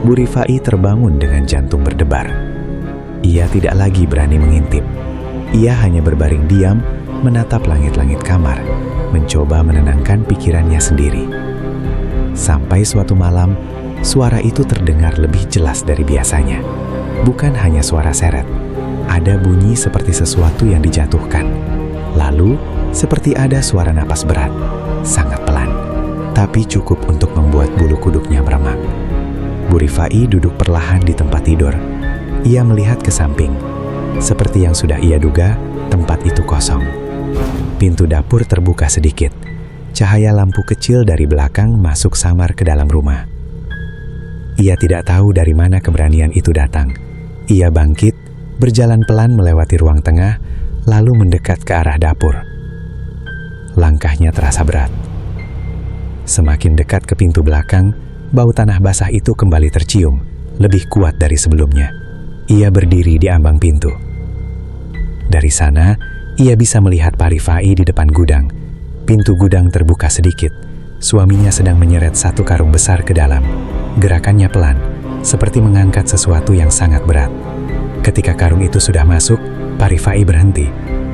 Bu Rifai terbangun dengan jantung berdebar. Ia tidak lagi berani mengintip. Ia hanya berbaring diam, menatap langit-langit kamar, mencoba menenangkan pikirannya sendiri. Sampai suatu malam, suara itu terdengar lebih jelas dari biasanya. Bukan hanya suara seret, ada bunyi seperti sesuatu yang dijatuhkan. Lalu, seperti ada suara napas berat, sangat pelan, tapi cukup untuk membuat bulu kuduknya meremang. Bu Rifai duduk perlahan di tempat tidur. Ia melihat ke samping. Seperti yang sudah ia duga, tempat itu kosong. Pintu dapur terbuka sedikit. Cahaya lampu kecil dari belakang masuk samar ke dalam rumah. Ia tidak tahu dari mana keberanian itu datang. Ia bangkit, berjalan pelan melewati ruang tengah, lalu mendekat ke arah dapur. Langkahnya terasa berat. Semakin dekat ke pintu belakang, bau tanah basah itu kembali tercium, lebih kuat dari sebelumnya. Ia berdiri di ambang pintu. Dari sana, ia bisa melihat Pak Rifai di depan gudang. Pintu gudang terbuka sedikit. Suaminya sedang menyeret satu karung besar ke dalam. Gerakannya pelan, seperti mengangkat sesuatu yang sangat berat. Ketika karung itu sudah masuk, Pak Rifai berhenti.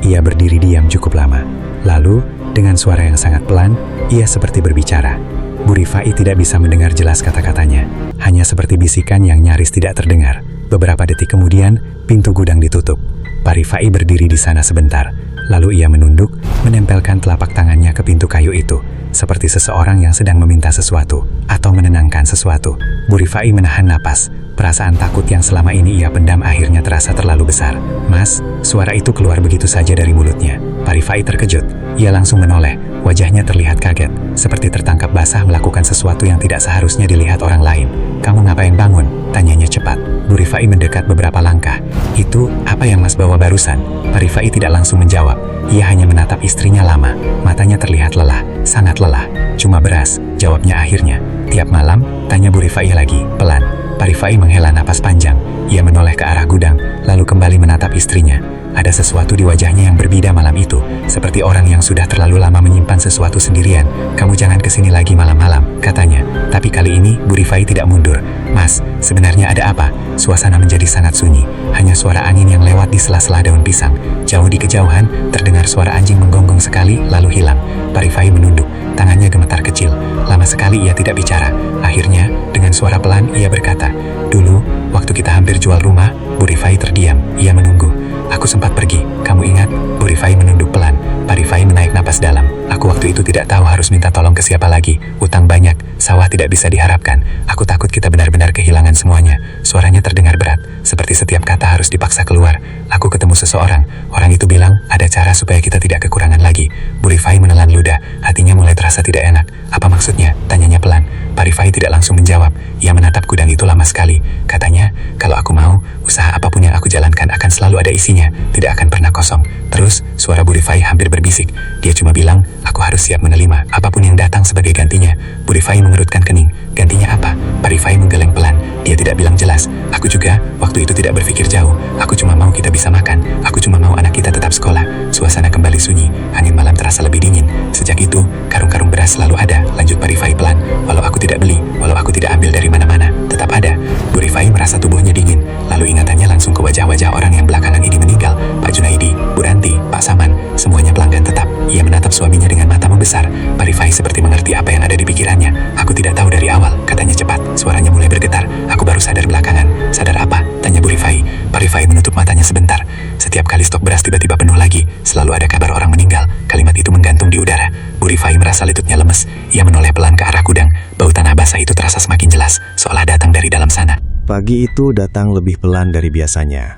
Ia berdiri diam cukup lama. Lalu, dengan suara yang sangat pelan, ia seperti berbicara. Bu Rifai tidak bisa mendengar jelas kata-katanya. Hanya seperti bisikan yang nyaris tidak terdengar. Beberapa detik kemudian, pintu gudang ditutup. Pak Rifai berdiri di sana sebentar. Lalu ia menunduk, menempelkan telapak tangannya ke pintu kayu itu, seperti seseorang yang sedang meminta sesuatu atau menenangkan sesuatu. Bu Rifai menahan napas. Perasaan takut yang selama ini ia pendam akhirnya terasa terlalu besar. "Mas," suara itu keluar begitu saja dari mulutnya. Pak Rifai terkejut. Ia langsung menoleh. Wajahnya terlihat kaget, seperti tertangkap basah melakukan sesuatu yang tidak seharusnya dilihat orang lain. "Kamu ngapain bangun?" tanyanya cepat. Bu Rifai mendekat beberapa langkah. "Itu apa yang Mas bawa barusan?" Pak Rifai tidak langsung menjawab. Ia hanya menatap istrinya lama. Matanya terlihat lelah, sangat lelah. "Cuma beras," jawabnya akhirnya. "Tiap malam?" tanya Bu Rifai lagi, pelan. Pak Rifai menghela napas panjang. Ia menoleh ke arah gudang, lalu kembali menatap istrinya. Ada sesuatu di wajahnya yang berbeda malam itu, seperti orang yang sudah terlalu lama menyimpan sesuatu sendirian. "Kamu jangan kesini lagi malam-malam," katanya. Tapi kali ini Bu Rifai tidak mundur. "Mas, sebenarnya ada apa?" Suasana menjadi sangat sunyi. Hanya suara angin yang lewat di sela-sela daun pisang. Jauh di kejauhan, terdengar suara anjing menggonggong sekali, lalu hilang. Pak Rifai menunduk. Tangannya gemetar kecil. Lama sekali ia tidak bicara. Akhirnya, dengan suara pelan, ia berkata, "Dulu, waktu kita hampir jual rumah," Bu Rifai terdiam. Ia menunggu. "Aku sempat pergi. Kamu ingat?" Bu Rifai menunduk pelan. Pak Rifai menaik napas dalam. "Aku waktu itu tidak tahu harus minta tolong ke siapa lagi. Utang banyak, sawah tidak bisa diharapkan. Aku takut kita benar-benar kehilangan semuanya." Suaranya terdengar berat, seperti setiap kata harus dipaksa keluar. "Aku ketemu seseorang. Orang itu bilang ada cara supaya kita tidak kekurangan lagi." Bu Rifai menelan ludah. Hatinya mulai terasa tidak enak. "Apa maksudnya?" tanyanya pelan. Pak Rifai tidak langsung menjawab. Ia menatap gudang itu lama sekali. Katanya, "Kalau aku mau, usaha apapun yang aku jalankan akan selalu ada isinya, tidak akan pernah kosong." Terus, suara Bu Rifai hampir berbisik. Dia cuma bilang, "Aku harus siap menerima apapun yang datang sebagai gantinya." Bu Rifai mengerutkan kening. "Gantinya apa?" Pak Rifai menggeleng pelan. Dia tidak bilang jelas. "Aku juga, waktu itu tidak berpikir jauh. Aku cuma mau kita bisa makan. Aku cuma mau anak kita tetap sekolah." Suasana kembali sunyi. Angin malam terasa lebih dingin. Sejak itu, karung-karung beras selalu ada, lanjut Pak Rifai pelan. "Walau aku tidak beli, walau aku tidak ambil dari mana-mana, tetap ada." Bu Rifai merasa tubuhnya dingin. Lalu ingatannya langsung ke wajah-wajah orang yang belakangan ini meninggal. Pak Junaidi, Bu Ranti, Pak Saman, semuanya pelanggan tetap. Ia menatap suaminya dengan mata membesar. Pak Rifai seperti mengerti apa yang ada di pikirannya. "Aku tidak tahu dari awal," katanya cepat. Suaranya mulai bergetar. "Aku baru sadar belakangan." "Sadar apa?" tanya Bu Rifai. Pak Rifai menutup matanya sebentar. Setiap kali stok beras tiba-tiba penuh lagi, selalu ada kabar orang meninggal. Kalimat itu menggantung di udara. Bu Rifai merasa lututnya lemes. Ia menoleh pelan ke arah gudang. Bau tanah basah itu terasa semakin jelas, seolah datang dari dalam sana. Pagi itu datang lebih pelan dari biasanya.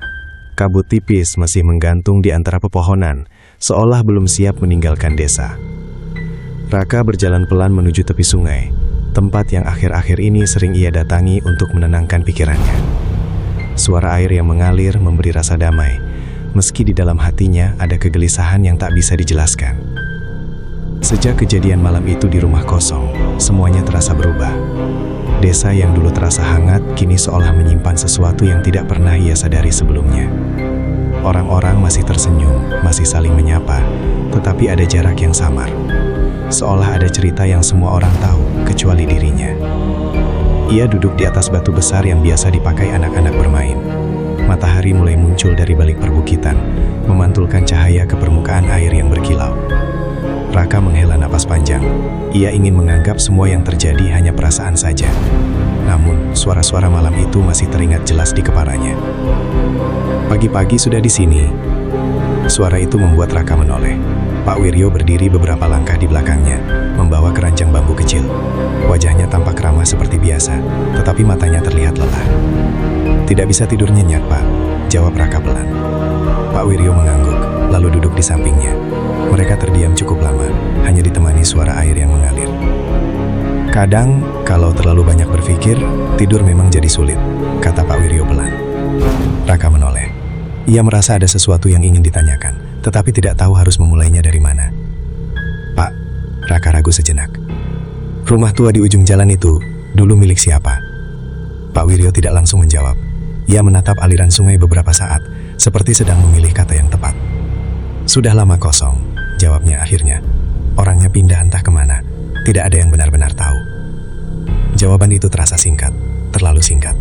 Kabut tipis masih menggantung di antara pepohonan, seolah belum siap meninggalkan desa. Raka berjalan pelan menuju tepi sungai, tempat yang akhir-akhir ini sering ia datangi untuk menenangkan pikirannya. Suara air yang mengalir memberi rasa damai, meski di dalam hatinya ada kegelisahan yang tak bisa dijelaskan. Sejak kejadian malam itu di rumah kosong, semuanya terasa berubah. Desa yang dulu terasa hangat, kini seolah menyimpan sesuatu yang tidak pernah ia sadari sebelumnya. Orang-orang masih tersenyum, masih saling menyapa, tetapi ada jarak yang samar. Seolah ada cerita yang semua orang tahu, kecuali dirinya. Ia duduk di atas batu besar yang biasa dipakai anak-anak bermain. Matahari mulai muncul dari balik perbukitan, memantulkan cahaya ke permukaan air yang berkilau. Raka menghela napas panjang. Ia ingin menganggap semua yang terjadi hanya perasaan saja. Namun, suara-suara malam itu masih teringat jelas di kepalanya. Pagi-pagi sudah di sini. Suara itu membuat Raka menoleh. Pak Wiryo berdiri beberapa langkah di belakangnya, membawa keranjang bambu kecil. Wajahnya tampak ramah seperti biasa, tetapi matanya terlihat lelah. "Tidak bisa tidur nyenyak, Pak," jawab Raka pelan. Pak Wiryo mengangguk, lalu duduk di sampingnya. Mereka terdiam cukup lama, hanya ditemani suara air yang mengalir. "Kadang, kalau terlalu banyak berpikir, tidur memang jadi sulit," kata Pak Wiryo pelan. Raka menoleh. Ia merasa ada sesuatu yang ingin ditanyakan, tetapi tidak tahu harus memulainya dari mana. "Pak," Raka ragu sejenak. "Rumah tua di ujung jalan itu, dulu milik siapa?" Pak Wiryo tidak langsung menjawab. Ia menatap aliran sungai beberapa saat, seperti sedang memilih kata yang tepat. "Sudah lama kosong," jawabnya akhirnya. "Orangnya pindah entah kemana, tidak ada yang benar-benar tahu." Jawaban itu terasa singkat, terlalu singkat.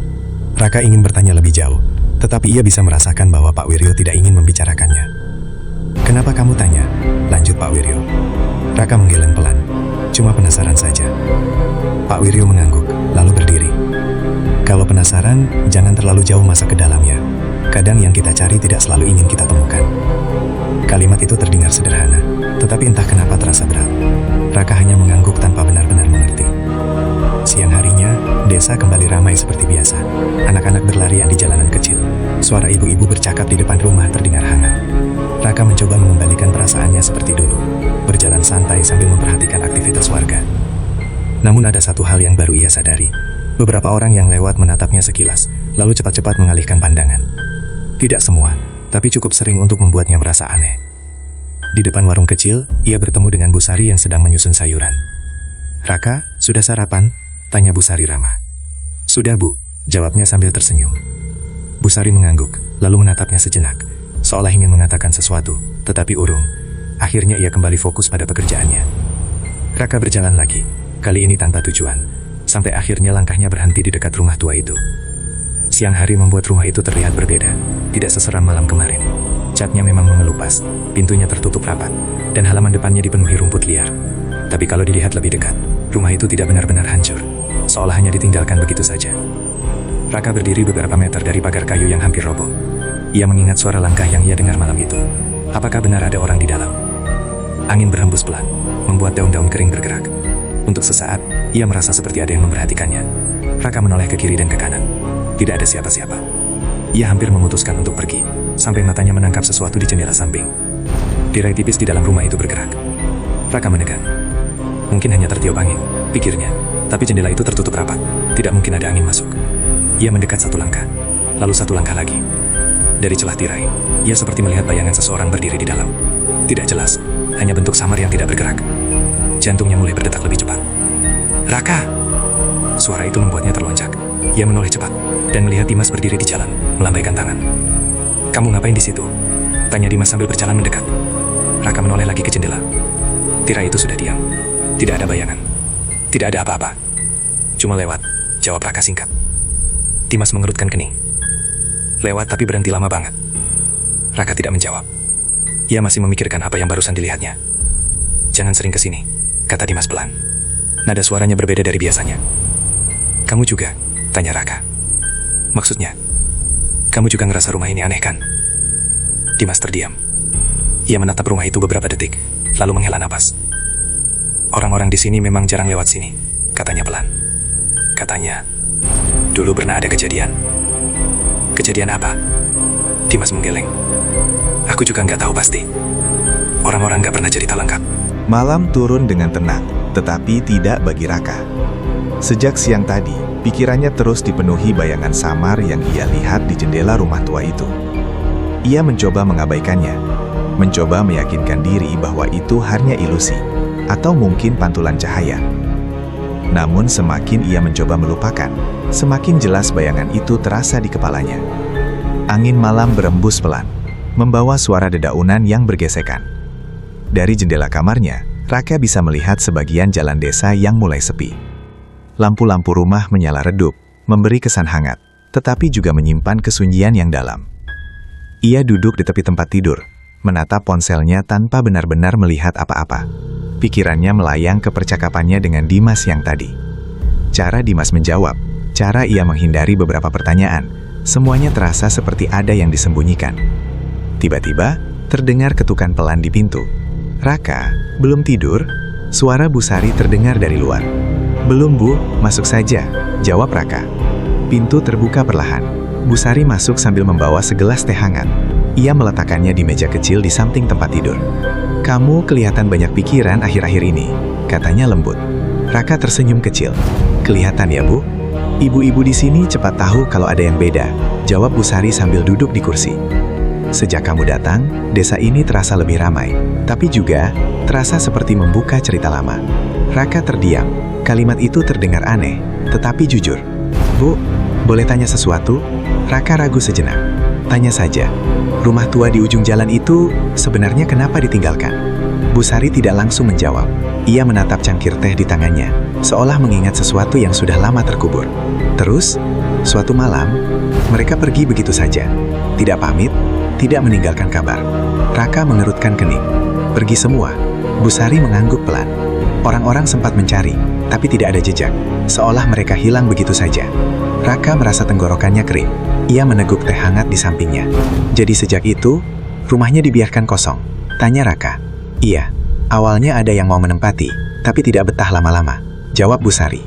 Raka ingin bertanya lebih jauh, tetapi ia bisa merasakan bahwa Pak Wiryo tidak ingin membicarakannya. "Kenapa kamu tanya?" lanjut Pak Wiryo. Raka menggeleng pelan. "Cuma penasaran saja." Pak Wiryo mengangguk, lalu berdiri. "Kalau penasaran, jangan terlalu jauh masuk ke dalamnya. Kadang yang kita cari tidak selalu ingin kita temukan." Kalimat itu terdengar sederhana, tetapi entah kenapa terasa berat. Raka hanya mengangguk tanpa benar-benar mengerti. Siang harinya, desa kembali ramai seperti biasa. Anak-anak berlarian di jalanan kecil. Suara ibu-ibu bercakap di depan rumah terdengar hangat. Raka mencoba mengembalikan perasaannya seperti dulu, berjalan santai sambil memperhatikan aktivitas warga. Namun ada satu hal yang baru ia sadari. Beberapa orang yang lewat menatapnya sekilas, lalu cepat-cepat mengalihkan pandangan. Tidak semua, tapi cukup sering untuk membuatnya merasa aneh. Di depan warung kecil, ia bertemu dengan Bu Sari yang sedang menyusun sayuran. "Raka, sudah sarapan?" tanya Bu Sari ramah. "Sudah, Bu," jawabnya sambil tersenyum. Bu Sari mengangguk, lalu menatapnya sejenak, seolah ingin mengatakan sesuatu, tetapi urung. Akhirnya ia kembali fokus pada pekerjaannya. Raka berjalan lagi, kali ini tanpa tujuan, sampai akhirnya langkahnya berhenti di dekat rumah tua itu. Siang hari membuat rumah itu terlihat berbeda, tidak seseram malam kemarin. Catnya memang mengelupas, pintunya tertutup rapat, dan halaman depannya dipenuhi rumput liar. Tapi kalau dilihat lebih dekat, rumah itu tidak benar-benar hancur, seolah hanya ditinggalkan begitu saja. Raka berdiri beberapa meter dari pagar kayu yang hampir roboh. Ia mengingat suara langkah yang ia dengar malam itu. Apakah benar ada orang di dalam? Angin berhembus pelan, membuat daun-daun kering bergerak. Untuk sesaat, ia merasa seperti ada yang memperhatikannya. Raka menoleh ke kiri dan ke kanan. Tidak ada siapa-siapa. Ia hampir memutuskan untuk pergi, sampai matanya menangkap sesuatu di jendela samping. Tirai tipis di dalam rumah itu bergerak. Raka menegang. Mungkin hanya tertiup angin, pikirnya. Tapi jendela itu tertutup rapat, tidak mungkin ada angin masuk. Ia mendekat satu langkah, lalu satu langkah lagi. Dari celah tirai, ia seperti melihat bayangan seseorang berdiri di dalam. Tidak jelas, hanya bentuk samar yang tidak bergerak. Jantungnya mulai berdetak lebih cepat. "Raka!" Suara itu membuatnya terlonjak. Ia menoleh cepat, dan melihat Dimas berdiri di jalan, melambaikan tangan. "Kamu ngapain di situ?" tanya Dimas sambil berjalan mendekat. Raka menoleh lagi ke jendela. Tirai itu sudah diam. Tidak ada bayangan. Tidak ada apa-apa. "Cuma lewat," jawab Raka singkat. Dimas mengerutkan kening. "Lewat tapi berhenti lama banget." Raka tidak menjawab. Ia masih memikirkan apa yang barusan dilihatnya. "Jangan sering ke sini," kata Dimas pelan. Nada suaranya berbeda dari biasanya. "Kamu juga?" tanya Raka. "Maksudnya, kamu juga ngerasa rumah ini aneh kan?" Dimas terdiam. Ia menatap rumah itu beberapa detik, lalu menghela napas. "Orang-orang di sini memang jarang lewat sini," katanya pelan. Katanya, "Dulu pernah ada kejadian." "Kejadian apa?" Dimas menggeleng. "Aku juga nggak tahu pasti. Orang-orang nggak pernah cerita lengkap." Malam turun dengan tenang, tetapi tidak bagi Raka. Sejak siang tadi, pikirannya terus dipenuhi bayangan samar yang ia lihat di jendela rumah tua itu. Ia mencoba mengabaikannya, mencoba meyakinkan diri bahwa itu hanya ilusi, atau mungkin pantulan cahaya. Namun semakin ia mencoba melupakan, semakin jelas bayangan itu terasa di kepalanya. Angin malam berembus pelan, membawa suara dedaunan yang bergesekan. Dari jendela kamarnya, Raka bisa melihat sebagian jalan desa yang mulai sepi. Lampu-lampu rumah menyala redup, memberi kesan hangat, tetapi juga menyimpan kesunyian yang dalam. Ia duduk di tepi tempat tidur, menatap ponselnya tanpa benar-benar melihat apa-apa. Pikirannya melayang ke percakapannya dengan Dimas yang tadi. Cara Dimas menjawab, cara ia menghindari beberapa pertanyaan, semuanya terasa seperti ada yang disembunyikan. Tiba-tiba, terdengar ketukan pelan di pintu. "Raka, belum tidur?" Suara Bu Sari terdengar dari luar. "Belum, Bu, masuk saja," jawab Raka. Pintu terbuka perlahan. Bu Sari masuk sambil membawa segelas teh hangat. Ia meletakkannya di meja kecil di samping tempat tidur. "Kamu kelihatan banyak pikiran akhir-akhir ini," katanya lembut. Raka tersenyum kecil. "Kelihatan ya, Bu? Ibu-ibu di sini cepat tahu kalau ada yang beda," jawab Bu Sari sambil duduk di kursi. "Sejak kamu datang, desa ini terasa lebih ramai, tapi juga terasa seperti membuka cerita lama." Raka terdiam. Kalimat itu terdengar aneh, tetapi jujur. "Bu, boleh tanya sesuatu?" Raka ragu sejenak. "Tanya saja. Rumah tua di ujung jalan itu sebenarnya kenapa ditinggalkan?" Bu Sari tidak langsung menjawab. Ia menatap cangkir teh di tangannya, seolah mengingat sesuatu yang sudah lama terkubur. Terus, suatu malam, mereka pergi begitu saja. Tidak pamit, tidak meninggalkan kabar. Raka mengerutkan kening. "Pergi semua?" Bu Sari mengangguk pelan. "Orang-orang sempat mencari, tapi tidak ada jejak, seolah mereka hilang begitu saja." Raka merasa tenggorokannya kering. Ia meneguk teh hangat di sampingnya. "Jadi sejak itu, rumahnya dibiarkan kosong?" tanya Raka. "Iya, awalnya ada yang mau menempati, tapi tidak betah lama-lama," jawab Bu Sari.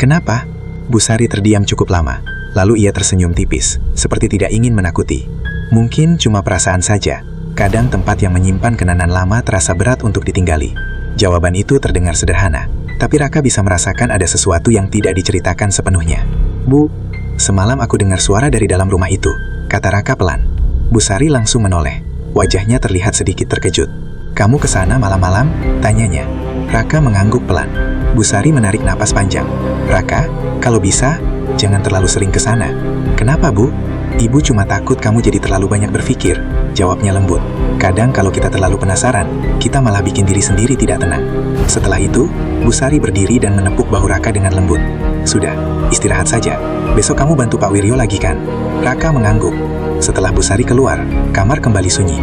"Kenapa?" Bu Sari terdiam cukup lama, lalu ia tersenyum tipis, seperti tidak ingin menakuti. "Mungkin cuma perasaan saja. Kadang tempat yang menyimpan kenangan lama terasa berat untuk ditinggali." Jawaban itu terdengar sederhana, tapi Raka bisa merasakan ada sesuatu yang tidak diceritakan sepenuhnya. "Bu, semalam aku dengar suara dari dalam rumah itu," kata Raka pelan. Bu Sari langsung menoleh. Wajahnya terlihat sedikit terkejut. "Kamu kesana malam-malam?" tanyanya. Raka mengangguk pelan. Bu Sari menarik napas panjang. "Raka, kalau bisa, jangan terlalu sering kesana." "Kenapa, Bu?" "Ibu cuma takut kamu jadi terlalu banyak berpikir," jawabnya lembut. "Kadang kalau kita terlalu penasaran, kita malah bikin diri sendiri tidak tenang." Setelah itu, Bu Sari berdiri dan menepuk bahu Raka dengan lembut. "Sudah, istirahat saja. Besok kamu bantu Pak Wiryo lagi kan?" Raka mengangguk. Setelah Bu Sari keluar, kamar kembali sunyi.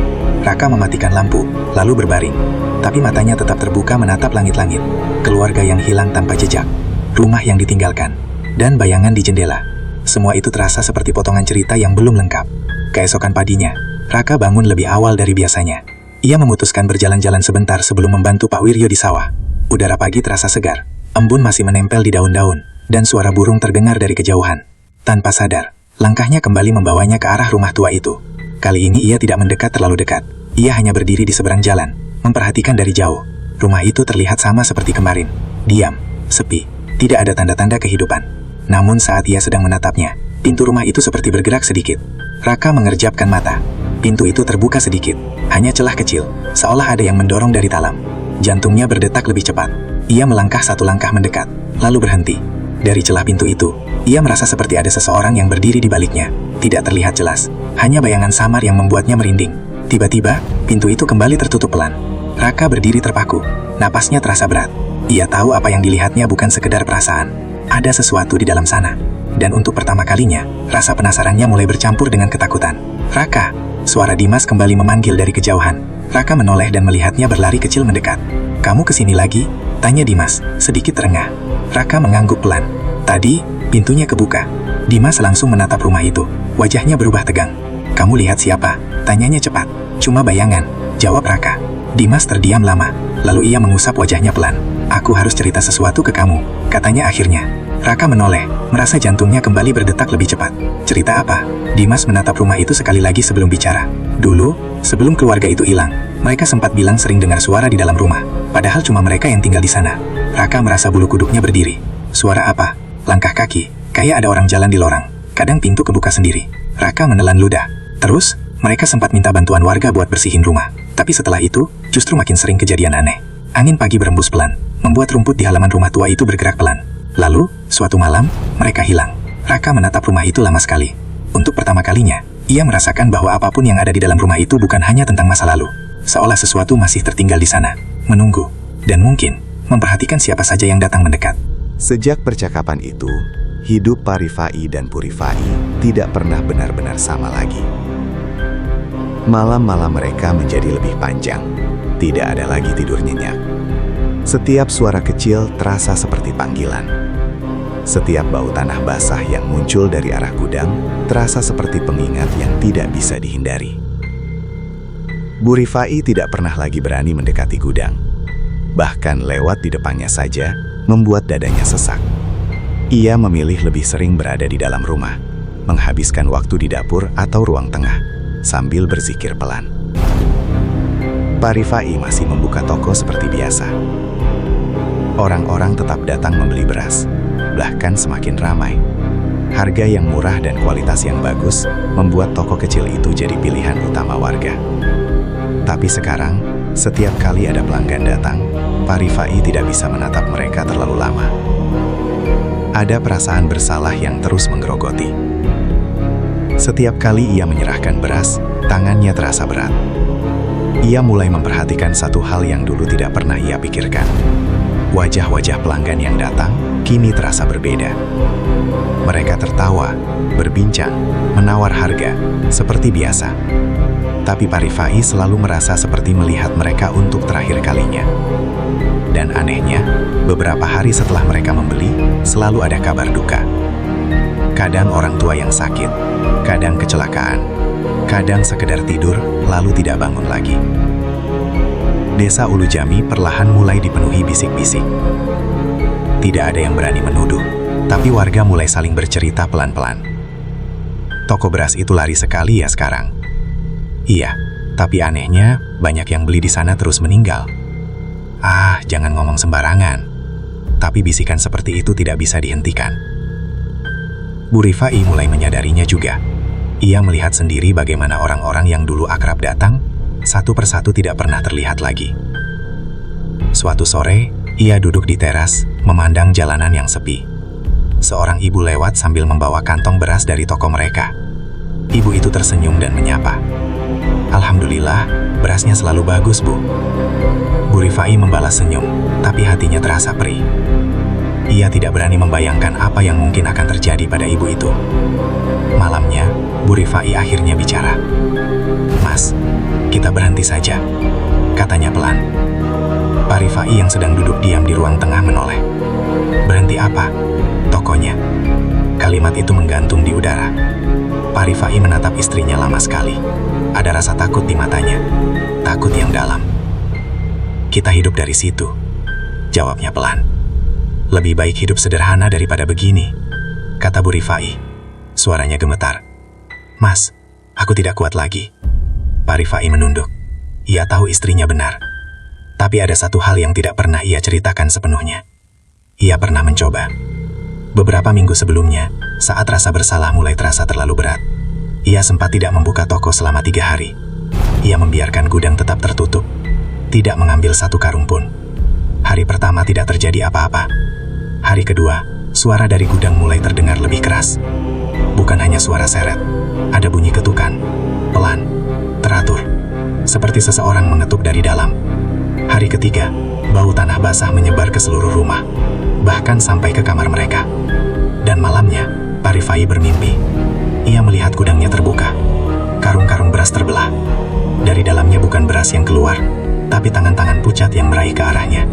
Raka mematikan lampu, lalu berbaring. Tapi matanya tetap terbuka menatap langit-langit. Keluarga yang hilang tanpa jejak, rumah yang ditinggalkan, dan bayangan di jendela. Semua itu terasa seperti potongan cerita yang belum lengkap. Keesokan paginya, Raka bangun lebih awal dari biasanya. Ia memutuskan berjalan-jalan sebentar sebelum membantu Pak Wiryo di sawah. Udara pagi terasa segar, embun masih menempel di daun-daun, dan suara burung terdengar dari kejauhan. Tanpa sadar, langkahnya kembali membawanya ke arah rumah tua itu. Kali ini ia tidak mendekat terlalu dekat. Ia hanya berdiri di seberang jalan, memperhatikan dari jauh. Rumah itu terlihat sama seperti kemarin. Diam, sepi, tidak ada tanda-tanda kehidupan. Namun saat ia sedang menatapnya, pintu rumah itu seperti bergerak sedikit. Raka mengerjapkan mata. Pintu itu terbuka sedikit, hanya celah kecil, seolah ada yang mendorong dari dalam. Jantungnya berdetak lebih cepat. Ia melangkah satu langkah mendekat, lalu berhenti. Dari celah pintu itu, ia merasa seperti ada seseorang yang berdiri di baliknya. Tidak terlihat jelas, hanya bayangan samar yang membuatnya merinding. Tiba-tiba, pintu itu kembali tertutup pelan. Raka berdiri terpaku, napasnya terasa berat. Ia tahu apa yang dilihatnya bukan sekedar perasaan. Ada sesuatu di dalam sana. Dan untuk pertama kalinya, rasa penasarannya mulai bercampur dengan ketakutan. "Raka!" Suara Dimas kembali memanggil dari kejauhan. Raka menoleh dan melihatnya berlari kecil mendekat. "Kamu kesini lagi?" tanya Dimas, sedikit terengah. Raka mengangguk pelan. Tadi, pintunya kebuka. Dimas langsung menatap rumah itu. Wajahnya berubah tegang. "Kamu lihat siapa?" tanyanya cepat. "Cuma bayangan," jawab Raka. Dimas terdiam lama, lalu ia mengusap wajahnya pelan. "Aku harus cerita sesuatu ke kamu," katanya akhirnya. Raka menoleh, merasa jantungnya kembali berdetak lebih cepat. "Cerita apa?" Dimas menatap rumah itu sekali lagi sebelum bicara. "Dulu, sebelum keluarga itu hilang, mereka sempat bilang sering dengar suara di dalam rumah. Padahal cuma mereka yang tinggal di sana." Raka merasa bulu kuduknya berdiri. "Suara apa?" "Langkah kaki, kayak ada orang jalan di lorong. Kadang pintu kebuka sendiri." Raka menelan ludah. "Terus, mereka sempat minta bantuan warga buat bersihin rumah. Tapi setelah itu, justru makin sering kejadian aneh. Angin pagi berembus pelan, membuat rumput di halaman rumah tua itu bergerak pelan. Lalu, suatu malam, mereka hilang." Raka menatap rumah itu lama sekali. Untuk pertama kalinya, ia merasakan bahwa apapun yang ada di dalam rumah itu bukan hanya tentang masa lalu. Seolah sesuatu masih tertinggal di sana, menunggu, dan mungkin memperhatikan siapa saja yang datang mendekat. Sejak percakapan itu, hidup Parifai dan Purifai tidak pernah benar-benar sama lagi. Malam-malam mereka menjadi lebih panjang, tidak ada lagi tidur nyenyak. Setiap suara kecil terasa seperti panggilan. Setiap bau tanah basah yang muncul dari arah gudang terasa seperti pengingat yang tidak bisa dihindari. Purifai tidak pernah lagi berani mendekati gudang. Bahkan lewat di depannya saja membuat dadanya sesak. Ia memilih lebih sering berada di dalam rumah, menghabiskan waktu di dapur atau ruang tengah, sambil berzikir pelan. Parifai masih membuka toko seperti biasa. Orang-orang tetap datang membeli beras, bahkan semakin ramai. Harga yang murah dan kualitas yang bagus membuat toko kecil itu jadi pilihan utama warga. Tapi sekarang, setiap kali ada pelanggan datang, Parifai tidak bisa menatap mereka terlalu lama. Ada perasaan bersalah yang terus menggerogoti. Setiap kali ia menyerahkan beras, tangannya terasa berat. Ia mulai memperhatikan satu hal yang dulu tidak pernah ia pikirkan. Wajah-wajah pelanggan yang datang kini terasa berbeda. Mereka tertawa, berbincang, menawar harga, seperti biasa. Tapi Parifai selalu merasa seperti melihat mereka untuk terakhir kalinya. Dan anehnya, beberapa hari setelah mereka membeli, selalu ada kabar duka. Kadang orang tua yang sakit, kadang kecelakaan, kadang sekedar tidur lalu tidak bangun lagi. Desa Ulu Jami perlahan mulai dipenuhi bisik-bisik. Tidak ada yang berani menuduh, tapi warga mulai saling bercerita pelan-pelan. Toko beras itu lari sekali ya sekarang. Iya, tapi anehnya banyak yang beli di sana terus meninggal. Ah, jangan ngomong sembarangan. Tapi bisikan seperti itu tidak bisa dihentikan. Purifai mulai menyadarinya juga. Ia melihat sendiri bagaimana orang-orang yang dulu akrab datang, satu persatu tidak pernah terlihat lagi. Suatu sore, ia duduk di teras, memandang jalanan yang sepi. Seorang ibu lewat sambil membawa kantong beras dari toko mereka. Ibu itu tersenyum dan menyapa. Alhamdulillah, berasnya selalu bagus, Bu. Purifai membalas senyum, tapi hatinya terasa perih. Ia tidak berani membayangkan apa yang mungkin akan terjadi pada ibu itu. Malamnya, Purifai akhirnya bicara. Mas, kita berhenti saja, katanya pelan. Parifai yang sedang duduk diam di ruang tengah menoleh. Berhenti apa? Tokonya. Kalimat itu menggantung di udara. Parifai menatap istrinya lama sekali. Ada rasa takut di matanya. Takut yang dalam. Kita hidup dari situ, jawabnya pelan. Lebih baik hidup sederhana daripada begini, kata Purifai. Suaranya gemetar. Mas, aku tidak kuat lagi. Parifai menunduk. Ia tahu istrinya benar. Tapi ada satu hal yang tidak pernah ia ceritakan sepenuhnya. Ia pernah mencoba. Beberapa minggu sebelumnya, saat rasa bersalah mulai terasa terlalu berat, ia sempat tidak membuka toko selama 3 hari. Ia membiarkan gudang tetap tertutup, tidak mengambil satu karung pun. Hari pertama tidak terjadi apa-apa. Hari kedua, suara dari gudang mulai terdengar lebih keras. Bukan hanya suara seret, ada bunyi ketukan, pelan, teratur, seperti seseorang mengetuk dari dalam. Hari ketiga, bau tanah basah menyebar ke seluruh rumah, bahkan sampai ke kamar mereka. Dan malamnya, Parifai bermimpi. Ia melihat gudangnya terbuka, karung-karung beras terbelah. Dari dalamnya bukan beras yang keluar, tapi tangan-tangan pucat yang meraih ke arahnya.